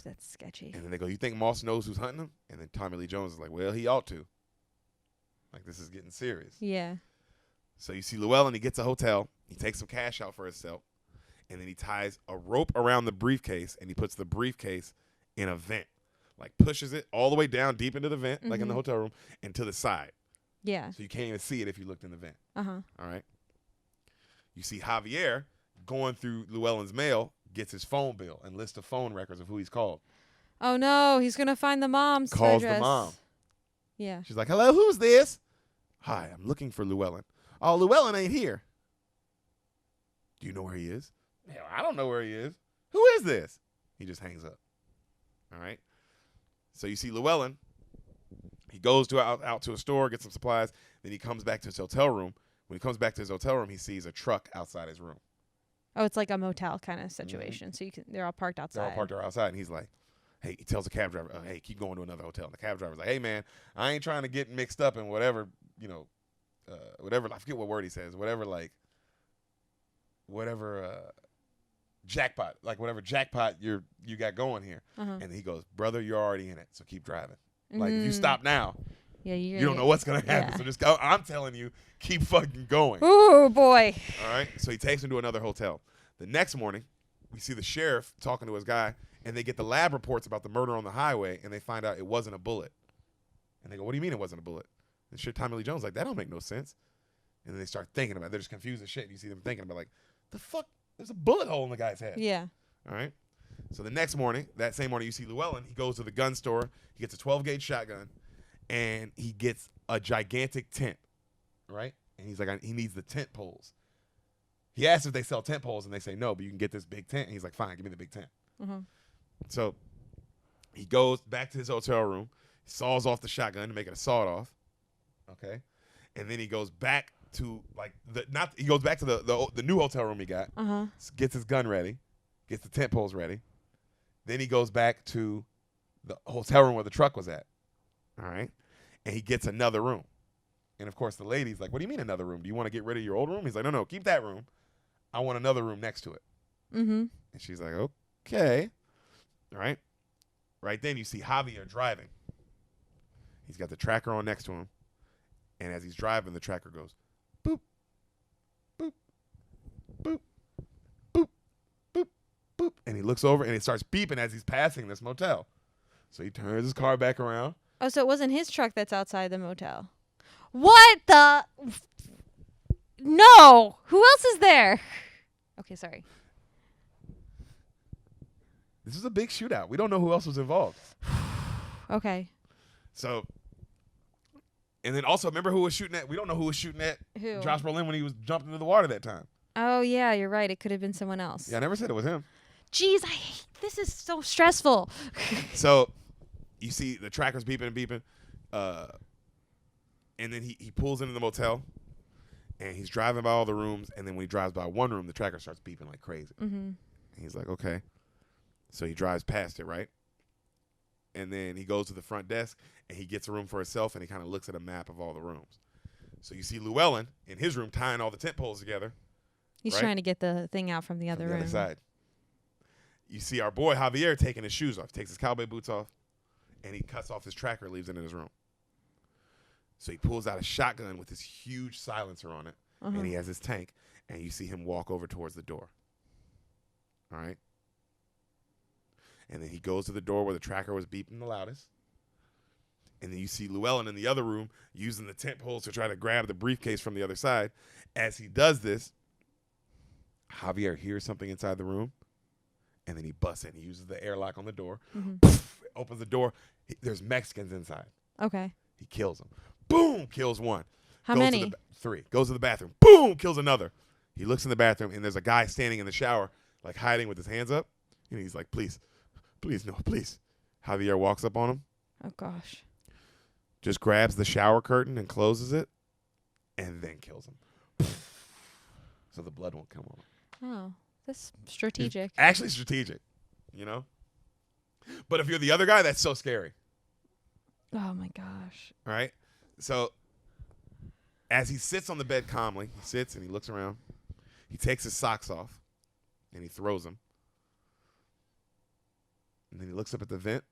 B: That's sketchy.
A: And then they go, you think Moss knows who's hunting him? And then Tommy Lee Jones is like, well, he ought to. Like, this is getting serious.
B: Yeah.
A: So you see Llewellyn, he gets a hotel. He takes some cash out for himself. And then he ties a rope around the briefcase. And he puts the briefcase in a vent. Like, pushes it all the way down deep into the vent, like in the hotel room, and to the side.
B: Yeah.
A: So you can't even see it if you looked in the vent.
B: Uh-huh.
A: All right. You see Javier going through Llewellyn's mail, gets his phone bill and list of phone records of who he's called.
B: Oh, no. He's going to find the mom's
A: Calls
B: address.
A: the mom.
B: Yeah.
A: She's like, hello, who's this? Hi, I'm looking for Llewellyn. Oh, Llewellyn ain't here. Do you know where he is? Hell, I don't know where he is. Who is this? He just hangs up. All right. So you see Llewellyn He goes out to a store, gets some supplies. Then he comes back to his hotel room. When he comes back to his hotel room, he sees a truck outside his room.
B: Oh, it's like a motel kind of situation. So they're all parked outside.
A: They're all parked outside, and he's like, hey, he tells the cab driver, hey, keep going to another hotel. And the cab driver's like, hey, man, I ain't trying to get mixed up in whatever, whatever, I forget what word he says, whatever jackpot, like whatever jackpot you got going here. And he goes, brother, you're already in it, so keep driving. Like, if you stop now, you don't know what's going to happen. Yeah. So just go. I'm telling you, keep fucking going.
B: Ooh, boy.
A: All right? So he takes him to another hotel. The next morning, we see the sheriff talking to his guy, and they get the lab reports about the murder on the highway, and they find out it wasn't a bullet. And they go, what do you mean it wasn't a bullet? And shit, Tommy Lee Jones like, that don't make no sense. And then they start thinking about it. They're just confused as shit. And you see them thinking about, like, the fuck? There's a bullet hole in the guy's head.
B: Yeah.
A: All right? So the next morning, that same morning, you see Llewellyn. He goes to the gun store. He gets a 12-gauge shotgun, and he gets a gigantic tent, right? And he's like, he needs the tent poles. He asks if they sell tent poles, and they say no, but you can get this big tent. And he's like, fine, give me the big tent. So he goes back to his hotel room, saws off the shotgun to make it a sawed-off, okay? And then he goes back to, like, he goes back to the new hotel room he got, gets his gun ready, gets the tent poles ready. Then he goes back to the hotel room where the truck was at, all right? And he gets another room. And, of course, the lady's like, what do you mean another room? Do you want to get rid of your old room? He's like, no, keep that room. I want another room next to it. And she's like, okay. All right? Right then you see Javier driving. He's got the tracker on next to him. And as he's driving, the tracker goes, boop, boop, boop, boop, boop, boop. And he looks over, and it starts beeping as he's passing this motel. So he turns his car back around.
B: Oh, so it wasn't his truck that's outside the motel. What the? No. Who else is there? Okay, sorry.
A: This is a big shootout. We don't know who else was involved.
B: Okay.
A: So, and then also, remember who was shooting at? We don't know who was shooting at
B: Who?
A: Josh Brolin when he was jumping into the water that time.
B: Oh, yeah, you're right. It could have been someone else.
A: Yeah, I never said it was him.
B: Jeez, this is so stressful.
A: So, you see the tracker's beeping and beeping. And then he pulls into the motel, and he's driving by all the rooms. And then when he drives by one room, the tracker starts beeping like crazy. And he's like, okay. So he drives past it, right? And then he goes to the front desk, and he gets a room for himself, and he kind of looks at a map of all the rooms. So you see Llewellyn in his room tying all the tent poles together.
B: He's trying to get the thing out from the other room.
A: The other side. You see our boy Javier taking his shoes off, takes his cowboy boots off, and he cuts off his tracker, leaves it in his room. So he pulls out a shotgun with this huge silencer on it, and he has his tank, and you see him walk over towards the door. All right? And then he goes to the door where the tracker was beeping the loudest. And then you see Llewellyn in the other room using the tent poles to try to grab the briefcase from the other side. As he does this, Javier hears something inside the room, and then he busts in. He uses the airlock on the door, opens the door. There's Mexicans inside.
B: Okay.
A: He kills them. Boom, kills one.
B: How many?
A: 3. Goes to the bathroom. Boom, kills another. He looks in the bathroom, and there's a guy standing in the shower, like hiding with his hands up. And he's like, please, no, please. Javier walks up on him.
B: Oh, gosh.
A: Just grabs the shower curtain and closes it, and then kills him. So the blood won't come on him.
B: Oh, that's strategic.
A: It's actually strategic, you know? But if you're the other guy, that's so scary.
B: Oh, my gosh.
A: All right? So as he sits on the bed calmly, he sits and he looks around. He takes his socks off, and he throws them. And then he looks up at the vent.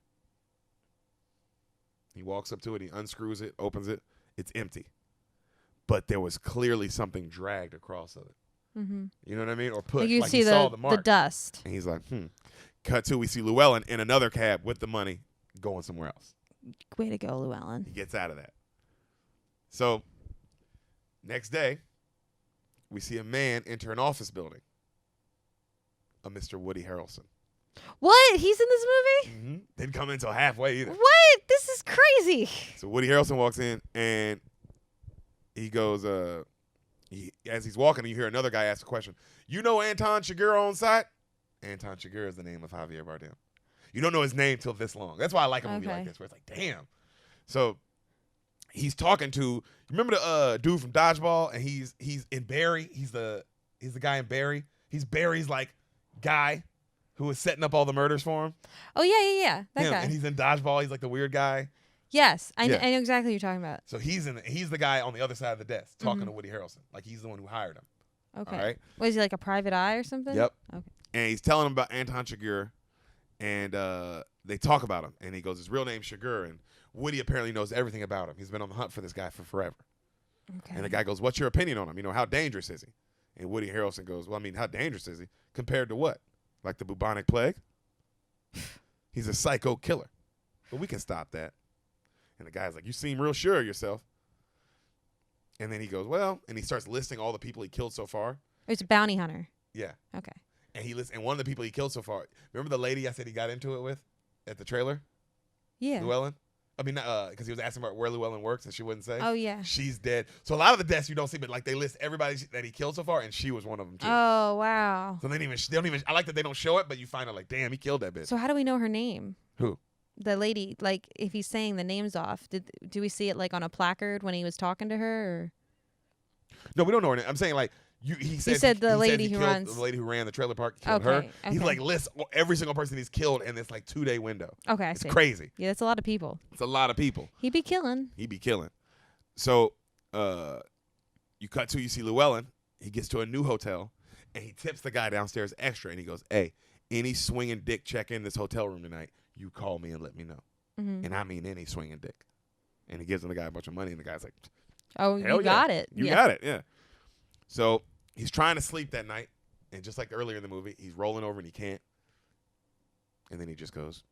A: He walks up to it. He unscrews it, opens it. It's empty. But there was clearly something dragged across of it. You know what I mean? Or pushed.
B: Like you
A: like
B: see
A: he saw the mark.
B: the dust.
A: And he's like, Cut to, we see Llewellyn in another cab with the money going somewhere else.
B: Way to go, Llewellyn.
A: He gets out of that. So, next day, we see a man enter an office building. A Mr. Woody Harrelson.
B: What? He's in this movie?
A: Didn't come in until halfway either.
B: What? This is crazy.
A: So Woody Harrelson walks in, and he goes, as he's walking, you hear another guy ask a question. You know Anton Chigurh on site? Anton Chigurh is the name of Javier Bardem. You don't know his name till this long. That's why I like a movie like this, where it's like, damn. So he's talking to. Remember the dude from Dodgeball, and he's in Barry. He's the guy in Barry. He's Barry's like guy who was setting up all the murders for him.
B: Oh yeah. That guy.
A: And he's in Dodgeball. He's like the weird guy.
B: Yes, I know exactly what you're talking about.
A: So he's the guy on the other side of the desk talking to Woody Harrelson. Like he's the one who hired him.
B: Okay.
A: All right.
B: Was he like a private eye or something?
A: Yep.
B: Okay.
A: And he's telling him about Anton Chigurh, and they talk about him. And he goes, his real name's Chigurh, and Woody apparently knows everything about him. He's been on the hunt for this guy for forever.
B: Okay.
A: And the guy goes, what's your opinion on him? You know, how dangerous is he? And Woody Harrelson goes, well, I mean, how dangerous is he? Compared to what? Like the bubonic plague? He's a psycho killer. But we can stop that. And the guy's like, you seem real sure of yourself. And then he goes, well, and he starts listing all the people he killed so far.
B: It's a bounty hunter.
A: Yeah.
B: Okay.
A: And and one of the people he killed so far, remember the lady I said he got into it with at the trailer?
B: Yeah.
A: Llewellyn? I mean, because he was asking about where Llewellyn works and she wouldn't say.
B: Oh, yeah.
A: She's dead. So a lot of the deaths you don't see, but like they list everybody that he killed so far, and she was one of them too.
B: Oh, wow.
A: So they don't even. I like that they don't show it, but you find out like, damn, he killed that bitch.
B: So how do we know her name?
A: Who?
B: The lady. Like, if he's saying the names off, do we see it like on a placard when he was talking to her? Or?
A: No, we don't know her name. I'm saying like he said
B: the lady who
A: killed
B: runs
A: the lady who ran the trailer park killed her.
B: Okay.
A: He like lists every single person he's killed in this like 2-day window.
B: Okay, I
A: it's
B: see.
A: crazy.
B: Yeah, that's a lot of people.
A: It's a lot of people.
B: He be killing.
A: So you cut to, you see Llewellyn. He gets to a new hotel, and he tips the guy downstairs extra, and he goes, hey, any swinging dick check in this hotel room tonight, you call me and let me know.
B: Mm-hmm.
A: And I mean any swinging dick. And he gives the guy a bunch of money, and the guy's like,
B: oh, you got it.
A: You got it, yeah. So he's trying to sleep that night, and just like earlier in the movie, he's rolling over and he can't. And then he just goes,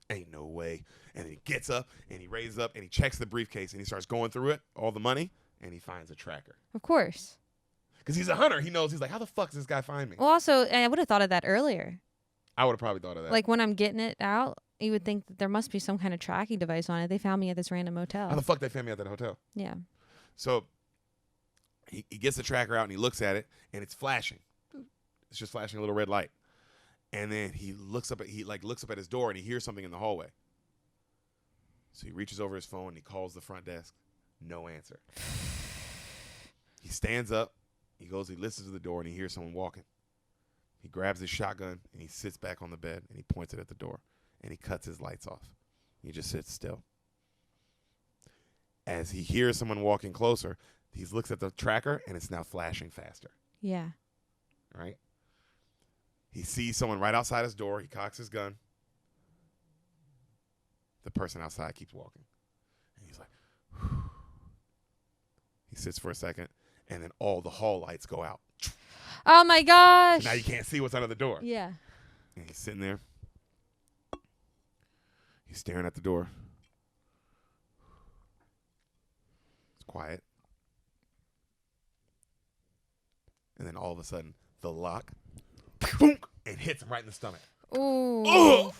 A: ain't no way. And then he gets up and he raises up and he checks the briefcase and he starts going through it, all the money, and he finds a tracker.
B: Of course.
A: Because he's a hunter. He knows. He's like, how the fuck does this guy find me?
B: Well, also, and I would have thought of that earlier.
A: I would have probably thought of that.
B: Like when I'm getting it out, you would think that there must be some kind of tracking device on it. They found me at this random motel.
A: How the fuck they found me at that hotel?
B: Yeah.
A: So he gets the tracker out and he looks at it and it's flashing. It's just flashing a little red light. And then he looks up at his door and he hears something in the hallway. So he reaches over his phone and he calls the front desk. No answer. He stands up. He listens to the door and he hears someone walking. He grabs his shotgun and he sits back on the bed and he points it at the door and he cuts his lights off. He just sits still. As he hears someone walking closer, he looks at the tracker and it's now flashing faster.
B: Yeah.
A: Right? He sees someone right outside his door. He cocks his gun. The person outside keeps walking. And he's like, whew. He sits for a second, and then all the hall lights go out.
B: Oh, my gosh.
A: Now you can't see what's under the door.
B: Yeah.
A: And he's sitting there. He's staring at the door. It's quiet. And then all of a sudden, the lock, boom, and hits him right in the stomach.
B: Ooh.
A: Ugh!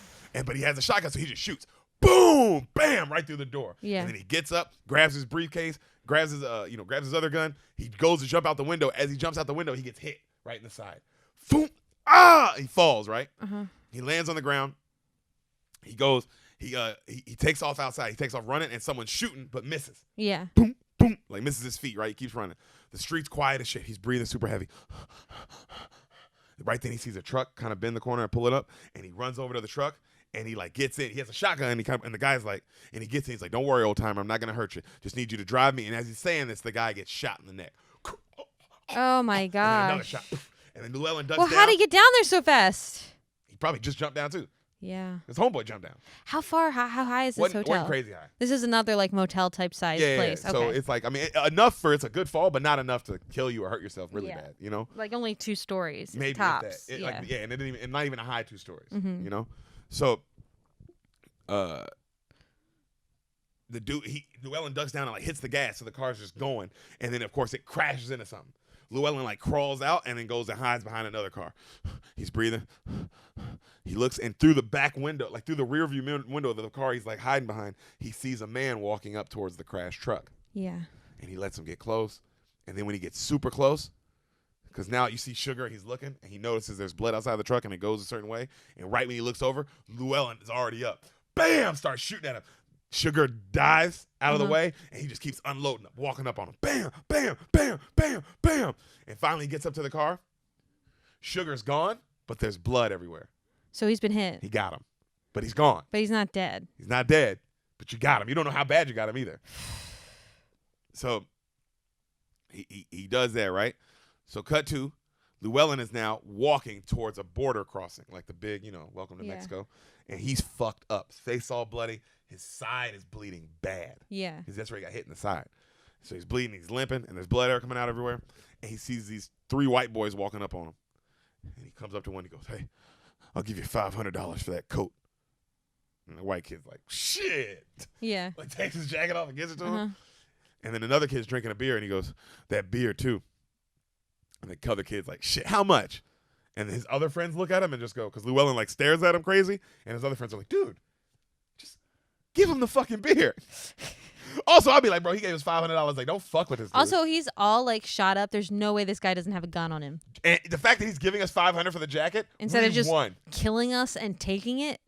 A: But he has a shotgun, so he just shoots. Boom! Bam! Right through the door.
B: Yeah.
A: And then he gets up, grabs his briefcase, grabs his other gun. He goes to jump out the window. As he jumps out the window, he gets hit right in the side. Boom! Ah! He falls. Right.
B: Uh-huh.
A: He lands on the ground. He goes. He takes off outside. He takes off running, and someone's shooting, but misses.
B: Yeah.
A: Boom! Boom! Like misses his feet. Right. He keeps running. The street's quiet as shit. He's breathing super heavy. Right then, he sees a truck kind of bend the corner and pull it up, and he runs over to the truck. And he like gets in. He has a shotgun, and the guy's like, and he gets in. He's like, "Don't worry, old timer. I'm not gonna hurt you. Just need you to drive me." And as he's saying this, the guy gets shot in the neck.
B: Oh my gosh!
A: And then another shot. And then Llewellyn ducks down.
B: Well, how did he get down there so fast?
A: He probably just jumped down too.
B: Yeah.
A: His homeboy jumped down.
B: How far? How high is this hotel?
A: Wasn't crazy high.
B: This is another like motel type size place.
A: Yeah.
B: Okay.
A: So it's like, I mean, enough for it's a good fall, but not enough to kill you or hurt yourself really bad. You know.
B: Like only 2 stories.
A: Maybe
B: tops.
A: That. And it didn't even, and not even a high 2 stories.
B: Mm-hmm.
A: You know. So. The dude, Llewellyn ducks down and like hits the gas, so the car's just going, and then of course it crashes into something. Llewellyn like crawls out and then goes and hides behind another car. He's breathing. He looks, and through the back window, like through the rear view window of the car he's like hiding behind, he sees a man walking up towards the crashed truck.
B: Yeah.
A: And he lets him get close, and then when he gets super close, because now you see Chigurh, he's looking, and he notices there's blood outside the truck, and it goes a certain way, and right when he looks over, Llewellyn is already up. Bam! Starts shooting at him. Chigurh dives out of the way, and he just keeps unloading up, walking up on him. Bam, bam, bam, bam, bam. And finally he gets up to the car. Chigurh's gone, but there's blood everywhere.
B: So he's been hit.
A: He got him, but he's gone.
B: But he's not dead.
A: He's not dead, but you got him. You don't know how bad you got him either. So he does that, right? So cut to, Llewellyn is now walking towards a border crossing, like the big, welcome to Mexico. And he's fucked up. His face all bloody. His side is bleeding bad. Yeah. Because that's where he got hit in the side. So he's bleeding, he's limping, and there's blood coming out everywhere. And he sees these 3 white boys walking up on him. And he comes up to one, he goes, hey, I'll give you $500 for that coat. And the white kid's like, shit. Yeah. Like takes his jacket off and gives it to him. And then another kid's drinking a beer, and he goes, that beer too. And the other kid's like, shit, how much? And his other friends look at him and just go, because Llewellyn like stares at him crazy, and his other friends are like, dude, just give him the fucking beer. Also, I'll be like, bro, he gave us $500. Like, don't fuck with this dude.
B: Also, he's all like shot up. There's no way this guy doesn't have a gun on him.
A: And the fact that he's giving us $500 for the jacket,
B: instead of just killing us and taking it.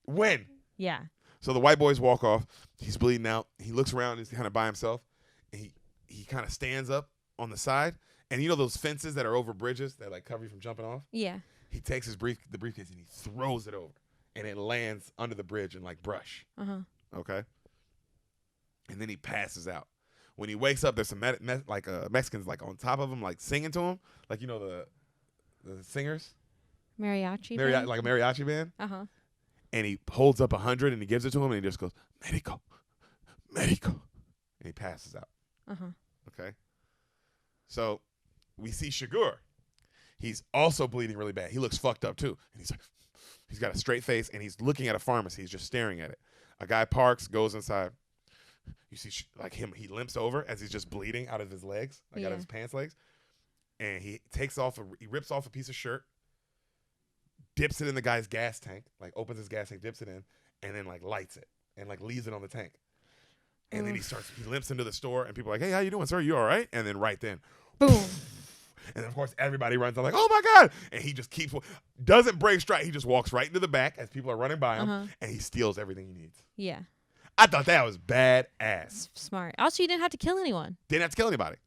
A: When?
B: Yeah.
A: So the white boys walk off. He's bleeding out. He looks around. He's kind of by himself. And he kind of stands up on the side. And you know those fences that are over bridges that like cover you from jumping off? Yeah. He takes the briefcase and he throws it over. And it lands under the bridge in like brush. Okay? And then he passes out. When he wakes up, there's some Mexicans like on top of him, like singing to him. Like, the singers?
B: Mariachi band?
A: Like a mariachi band? And he holds up 100 and he gives it to him and he just goes, Medico, Medico. And he passes out. Okay? So we see Chigurh. He's also bleeding really bad. He looks fucked up too. And he's got a straight face and he's looking at a pharmacy. He's just staring at it. A guy parks, goes inside. You see like him, he limps over as he's just bleeding out of his legs, like out of his pants legs. And he rips off a piece of shirt, dips it in the guy's gas tank, like opens his gas tank, dips it in, and then like lights it and like leaves it on the tank. And then he limps into the store and people are like, hey, how you doing, sir? You all right? And then right then, boom. And of course, everybody runs. I'm like, oh my God. And he just doesn't break stride. He just walks right into the back as people are running by him and he steals everything he needs. Yeah. I thought that was badass.
B: Smart. Also, you didn't have to kill anyone.
A: Didn't have to kill anybody.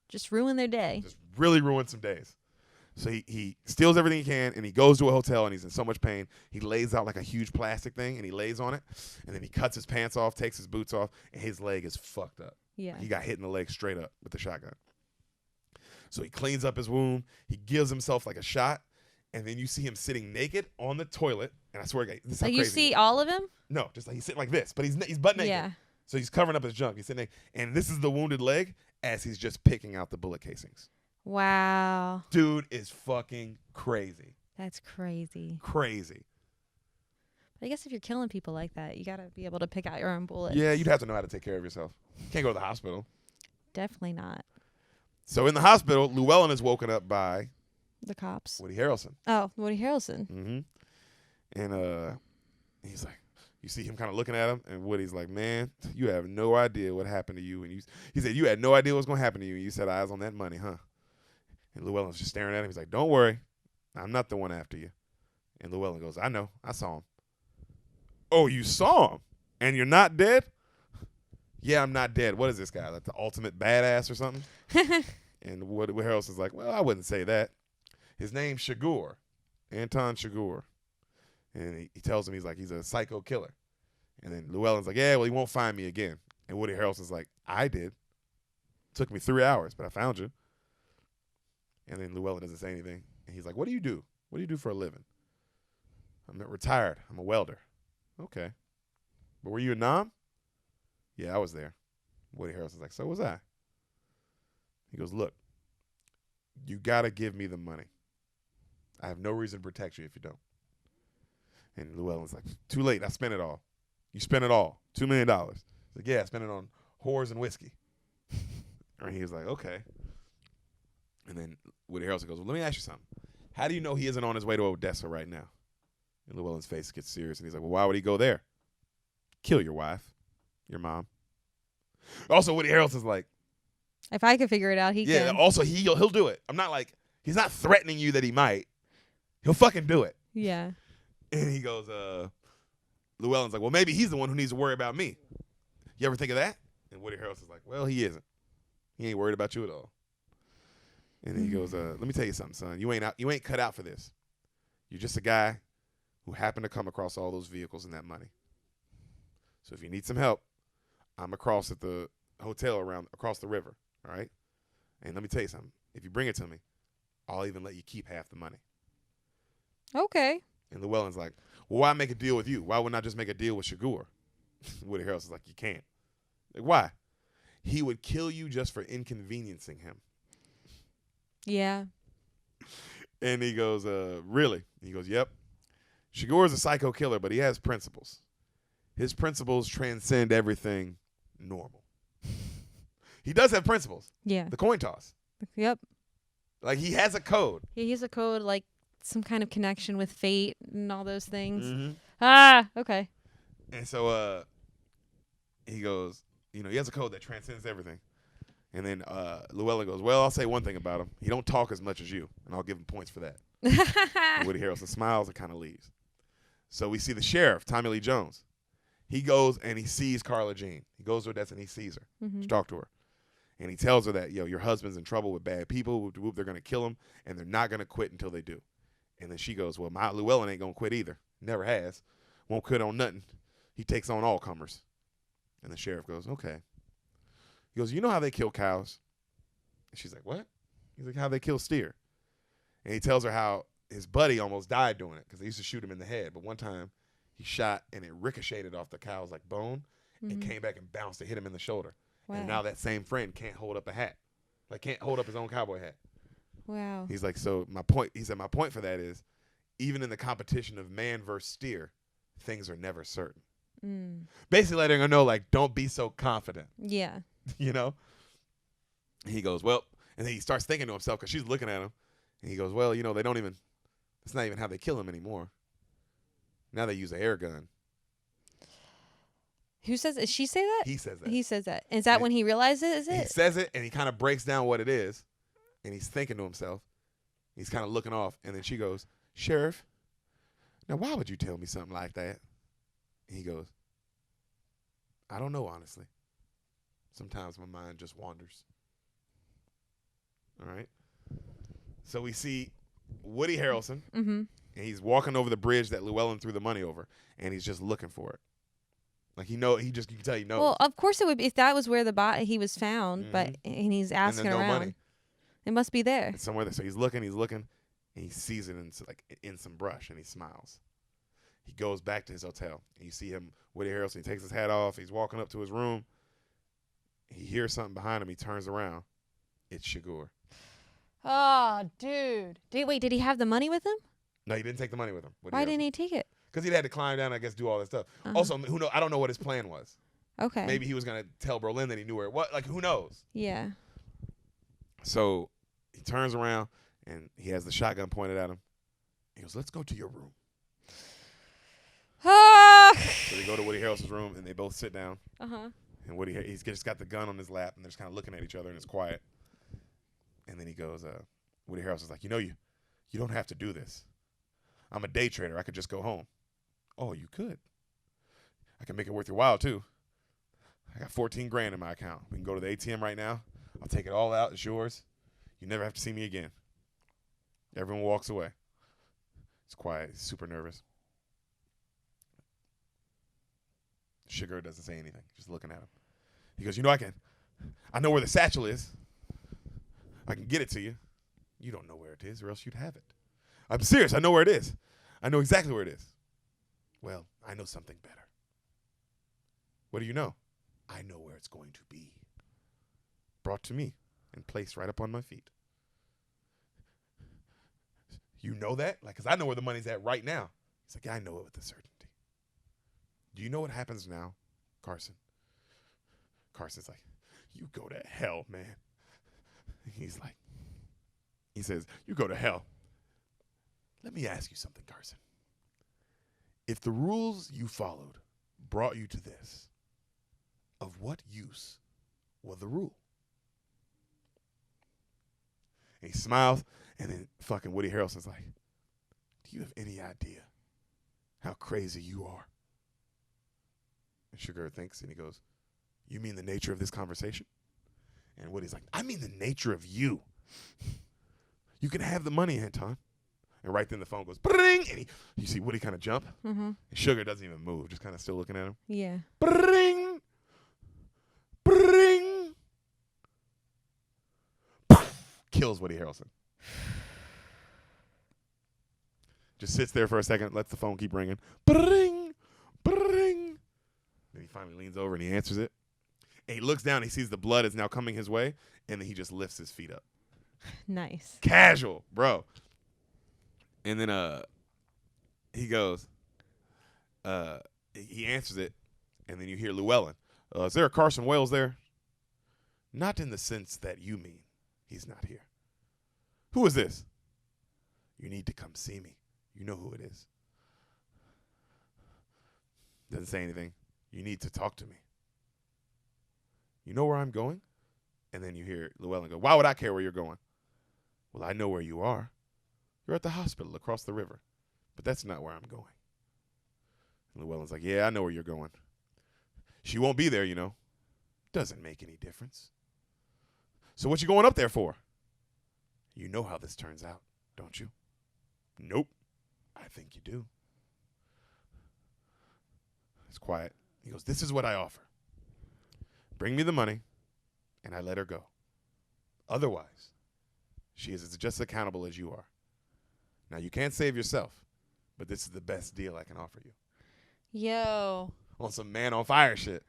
B: Just ruin their day.
A: Just really ruin some days. So he steals everything he can and he goes to a hotel and he's in so much pain. He lays out like a huge plastic thing and he lays on it. And then he cuts his pants off, takes his boots off, and his leg is fucked up. Yeah. He got hit in the leg straight up with the shotgun. So he cleans up his wound. He gives himself like a shot. And then you see him sitting naked on the toilet. And I swear, this is how crazy.
B: You see all of him?
A: No, just like he's sitting like this. But he's butt naked. Yeah. So he's covering up his junk. He's sitting naked. And this is the wounded leg as he's just picking out the bullet casings.
B: Wow.
A: Dude is fucking crazy.
B: That's crazy.
A: Crazy.
B: But I guess if you're killing people like that, you got to be able to pick out your own bullets.
A: Yeah, you'd have to know how to take care of yourself. You can't go to the hospital.
B: Definitely not.
A: So in the hospital, Llewellyn is woken up by
B: the cops.
A: Woody Harrelson.
B: Oh, Woody Harrelson.
A: Mm-hmm. And he's like, you see him kind of looking at him, and Woody's like, man, you have no idea what happened to you. And he said, you had no idea what was going to happen to you. And you set eyes on that money, huh? And Llewellyn's just staring at him. He's like, don't worry. I'm not the one after you. And Llewellyn goes, I know. I saw him. Oh, you saw him? And you're not dead? Yeah, I'm not dead. What is this guy? Like the ultimate badass or something? And Woody Harrelson's like, well, I wouldn't say that. His name's Chigurh. Anton Chigurh. And he tells him he's a psycho killer. And then Llewellyn's like, yeah, well, he won't find me again. And Woody Harrelson's like, I did. Took me 3 hours, but I found you. And then Llewellyn doesn't say anything. And he's like, what do you do? What do you do for a living? I'm retired. I'm a welder. Okay. But were you in Nam? Yeah, I was there. Woody Harrelson's like, so was I. He goes, look, you got to give me the money. I have no reason to protect you if you don't. And Llewellyn's like, too late. I spent it all. You spent it all. $2 million. He's like, yeah, I spent it on whores and whiskey. And he was like, okay. And then Woody Harrelson goes, well, let me ask you something. How do you know he isn't on his way to Odessa right now? And Llewellyn's face gets serious. And he's like, well, why would he go there? Kill your wife. Your mom. Also, Woody Harrelson's like,
B: if I could figure it out, he can.
A: Yeah, also, he'll do it. I'm not like, he's not threatening you that he might. He'll fucking do it.
B: Yeah.
A: And he goes, Llewellyn's like, well, maybe he's the one who needs to worry about me. You ever think of that? And Woody Harrelson's like, well, he isn't. He ain't worried about you at all. And then he goes, let me tell you something, son. You ain't cut out for this. You're just a guy who happened to come across all those vehicles and that money. So if you need some help, I'm across at the hotel across the river, all right? And let me tell you something. If you bring it to me, I'll even let you keep half the money.
B: Okay.
A: And Llewellyn's like, well, why make a deal with you? Why wouldn't I just make a deal with Chigurh? Woody Harrelson's like, you can't. Like, why? He would kill you just for inconveniencing him.
B: Yeah.
A: And he goes, really? He goes, yep. Chigurh's a psycho killer, but he has principles. His principles transcend everything normal. He does have principles.
B: Yeah.
A: The coin toss.
B: Yep.
A: Like, he has a code.
B: He has a code, like some kind of connection with fate and all those things.
A: Mm-hmm.
B: Okay.
A: And so he goes, he has a code that transcends everything. And then Llewellyn goes, well, I'll say one thing about him. He don't talk as much as you, and I'll give him points for that. And Woody Harrelson smiles and kind of leaves. So we see the sheriff, Tommy Lee Jones. He goes and he sees Carla Jean. He goes to her desk and he sees her to talk to her. And he tells her that, your husband's in trouble with bad people. They're going to kill him, and they're not going to quit until they do. And then she goes, well, my Llewellyn ain't going to quit either. Never has. Won't quit on nothing. He takes on all comers. And the sheriff goes, okay. He goes, you know how they kill cows? And she's like, what? He's like, how they kill steer. And he tells her how his buddy almost died doing it because they used to shoot him in the head. But one time he shot and it ricocheted off the cow's like bone and came back and bounced and hit him in the shoulder. Wow. And now that same friend can't hold up a hat. Like, can't hold up his own cowboy hat.
B: Wow.
A: He's like, so my point, he said, my point for that is even in the competition of man versus steer, things are never certain. Basically letting her know, like, don't be so confident.
B: Yeah.
A: And he goes, well, and then he starts thinking to himself because she's looking at him. And he goes, well, they don't even, it's not even how they kill him anymore. Now they use an air gun.
B: Who says it? Does she say that?
A: He says that.
B: He says that. Is that when he realizes it?
A: He says it, and he kind of breaks down what it is. And he's thinking to himself. He's kind of looking off. And then she goes, Sheriff, now why would you tell me something like that? And he goes, I don't know, honestly. Sometimes my mind just wanders. All right. So we see Woody Harrelson, and he's walking over the bridge that Llewellyn threw the money over, and he's just looking for it. Like, you can tell he knows.
B: Well, of course it would be if that was where he was found, and he's asking
A: and
B: around.
A: Money.
B: It must be there.
A: It's somewhere there. So he's looking, and he sees it in some brush, and he smiles. He goes back to his hotel, and you see him, Woody Harrelson. He takes his hat off. He's walking up to his room. He hears something behind him. He turns around. It's Chigurh.
B: Oh, dude. Did he have the money with him?
A: No, he didn't take the money with him.
B: Why didn't he take it?
A: Because he had to climb down, I guess, do all that stuff. Also, I don't know what his plan was.
B: Okay.
A: Maybe he was going to tell Berlin that he knew where it was. Like, who knows?
B: Yeah.
A: So he turns around, and he has the shotgun pointed at him. He goes, let's go to your room. So they go to Woody Harrelson's room, and they both sit down. And he's just got the gun on his lap, and they're just kind of looking at each other, and it's quiet. And then he goes, Woody Harrelson's like, you don't have to do this. I'm a day trader. I could just go home. Oh, you could. I can make it worth your while, too. I got $14,000 in my account. We can go to the ATM right now. I'll take it all out. It's yours. You never have to see me again. Everyone walks away. It's quiet. He's super nervous. Chigurh doesn't say anything. Just looking at him. He goes, I know where the satchel is. I can get it to you. You don't know where it is, or else you'd have it. I'm serious. I know where it is. I know exactly where it is. Well, I know something better. What do you know? I know where it's going to be. Brought to me and placed right up on my feet. You know that? Because I know where the money's at right now. He's like, yeah, I know it with a certainty. Do you know what happens now, Carson? Carson's like, you go to hell, man. He says, you go to hell. Let me ask you something, Carson. If the rules you followed brought you to this, of what use was the rule? And he smiles, and then fucking Woody Harrelson's like, do you have any idea how crazy you are? And Chigurh thinks, and he goes, you mean the nature of this conversation? And Woody's like, I mean the nature of you. You can have the money, Anton. And right then the phone goes, bring, and you see Woody kind of jump.
B: Mm-hmm.
A: And Chigurh doesn't even move, just kind of still looking at him.
B: Yeah.
A: Bring, bring. Kills Woody Harrelson. Just sits there for a second, lets the phone keep ringing. Bring, bring. Then he finally leans over and he answers it. And he looks down, he sees the blood is now coming his way, and then he just lifts his feet up.
B: Nice.
A: Casual, bro. And then he goes, he answers it, and then you hear Llewellyn. Is there a Carson Wells there? Not in the sense that you mean. He's not here. Who is this? You need to come see me. You know who it is. Doesn't say anything. You need to talk to me. You know where I'm going? And then you hear Llewellyn go, why would I care where you're going? Well, I know where you are. You're at the hospital across the river. But that's not where I'm going. And Llewellyn's like, yeah, I know where you're going. She won't be there, you know. Doesn't make any difference. So what you going up there for? You know how this turns out, don't you? Nope. I think you do. It's quiet. He goes, this is what I offer. Bring me the money, and I let her go. Otherwise, she is just as accountable as you are. Now, you can't save yourself, but this is the best deal I can offer you.
B: Yo.
A: On some man on fire shit.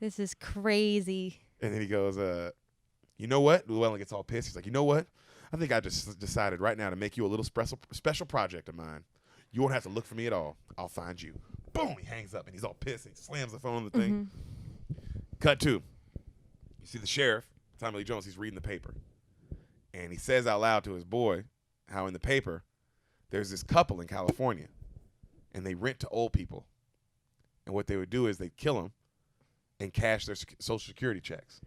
B: This is crazy.
A: And then he goes, you know what? Llewellyn gets all pissed. He's like, you know what? I think I just decided right now to make you a little special project of mine. You won't have to look for me at all. I'll find you. Boom! He hangs up, and he's all pissed. And he slams the phone on the thing. Cut to. You see the sheriff, Tommy Lee Jones, he's reading the paper. And he says out loud to his boy how in the paper there's this couple in California, and they rent to old people. And what they would do is they'd kill them and cash their Social Security checks.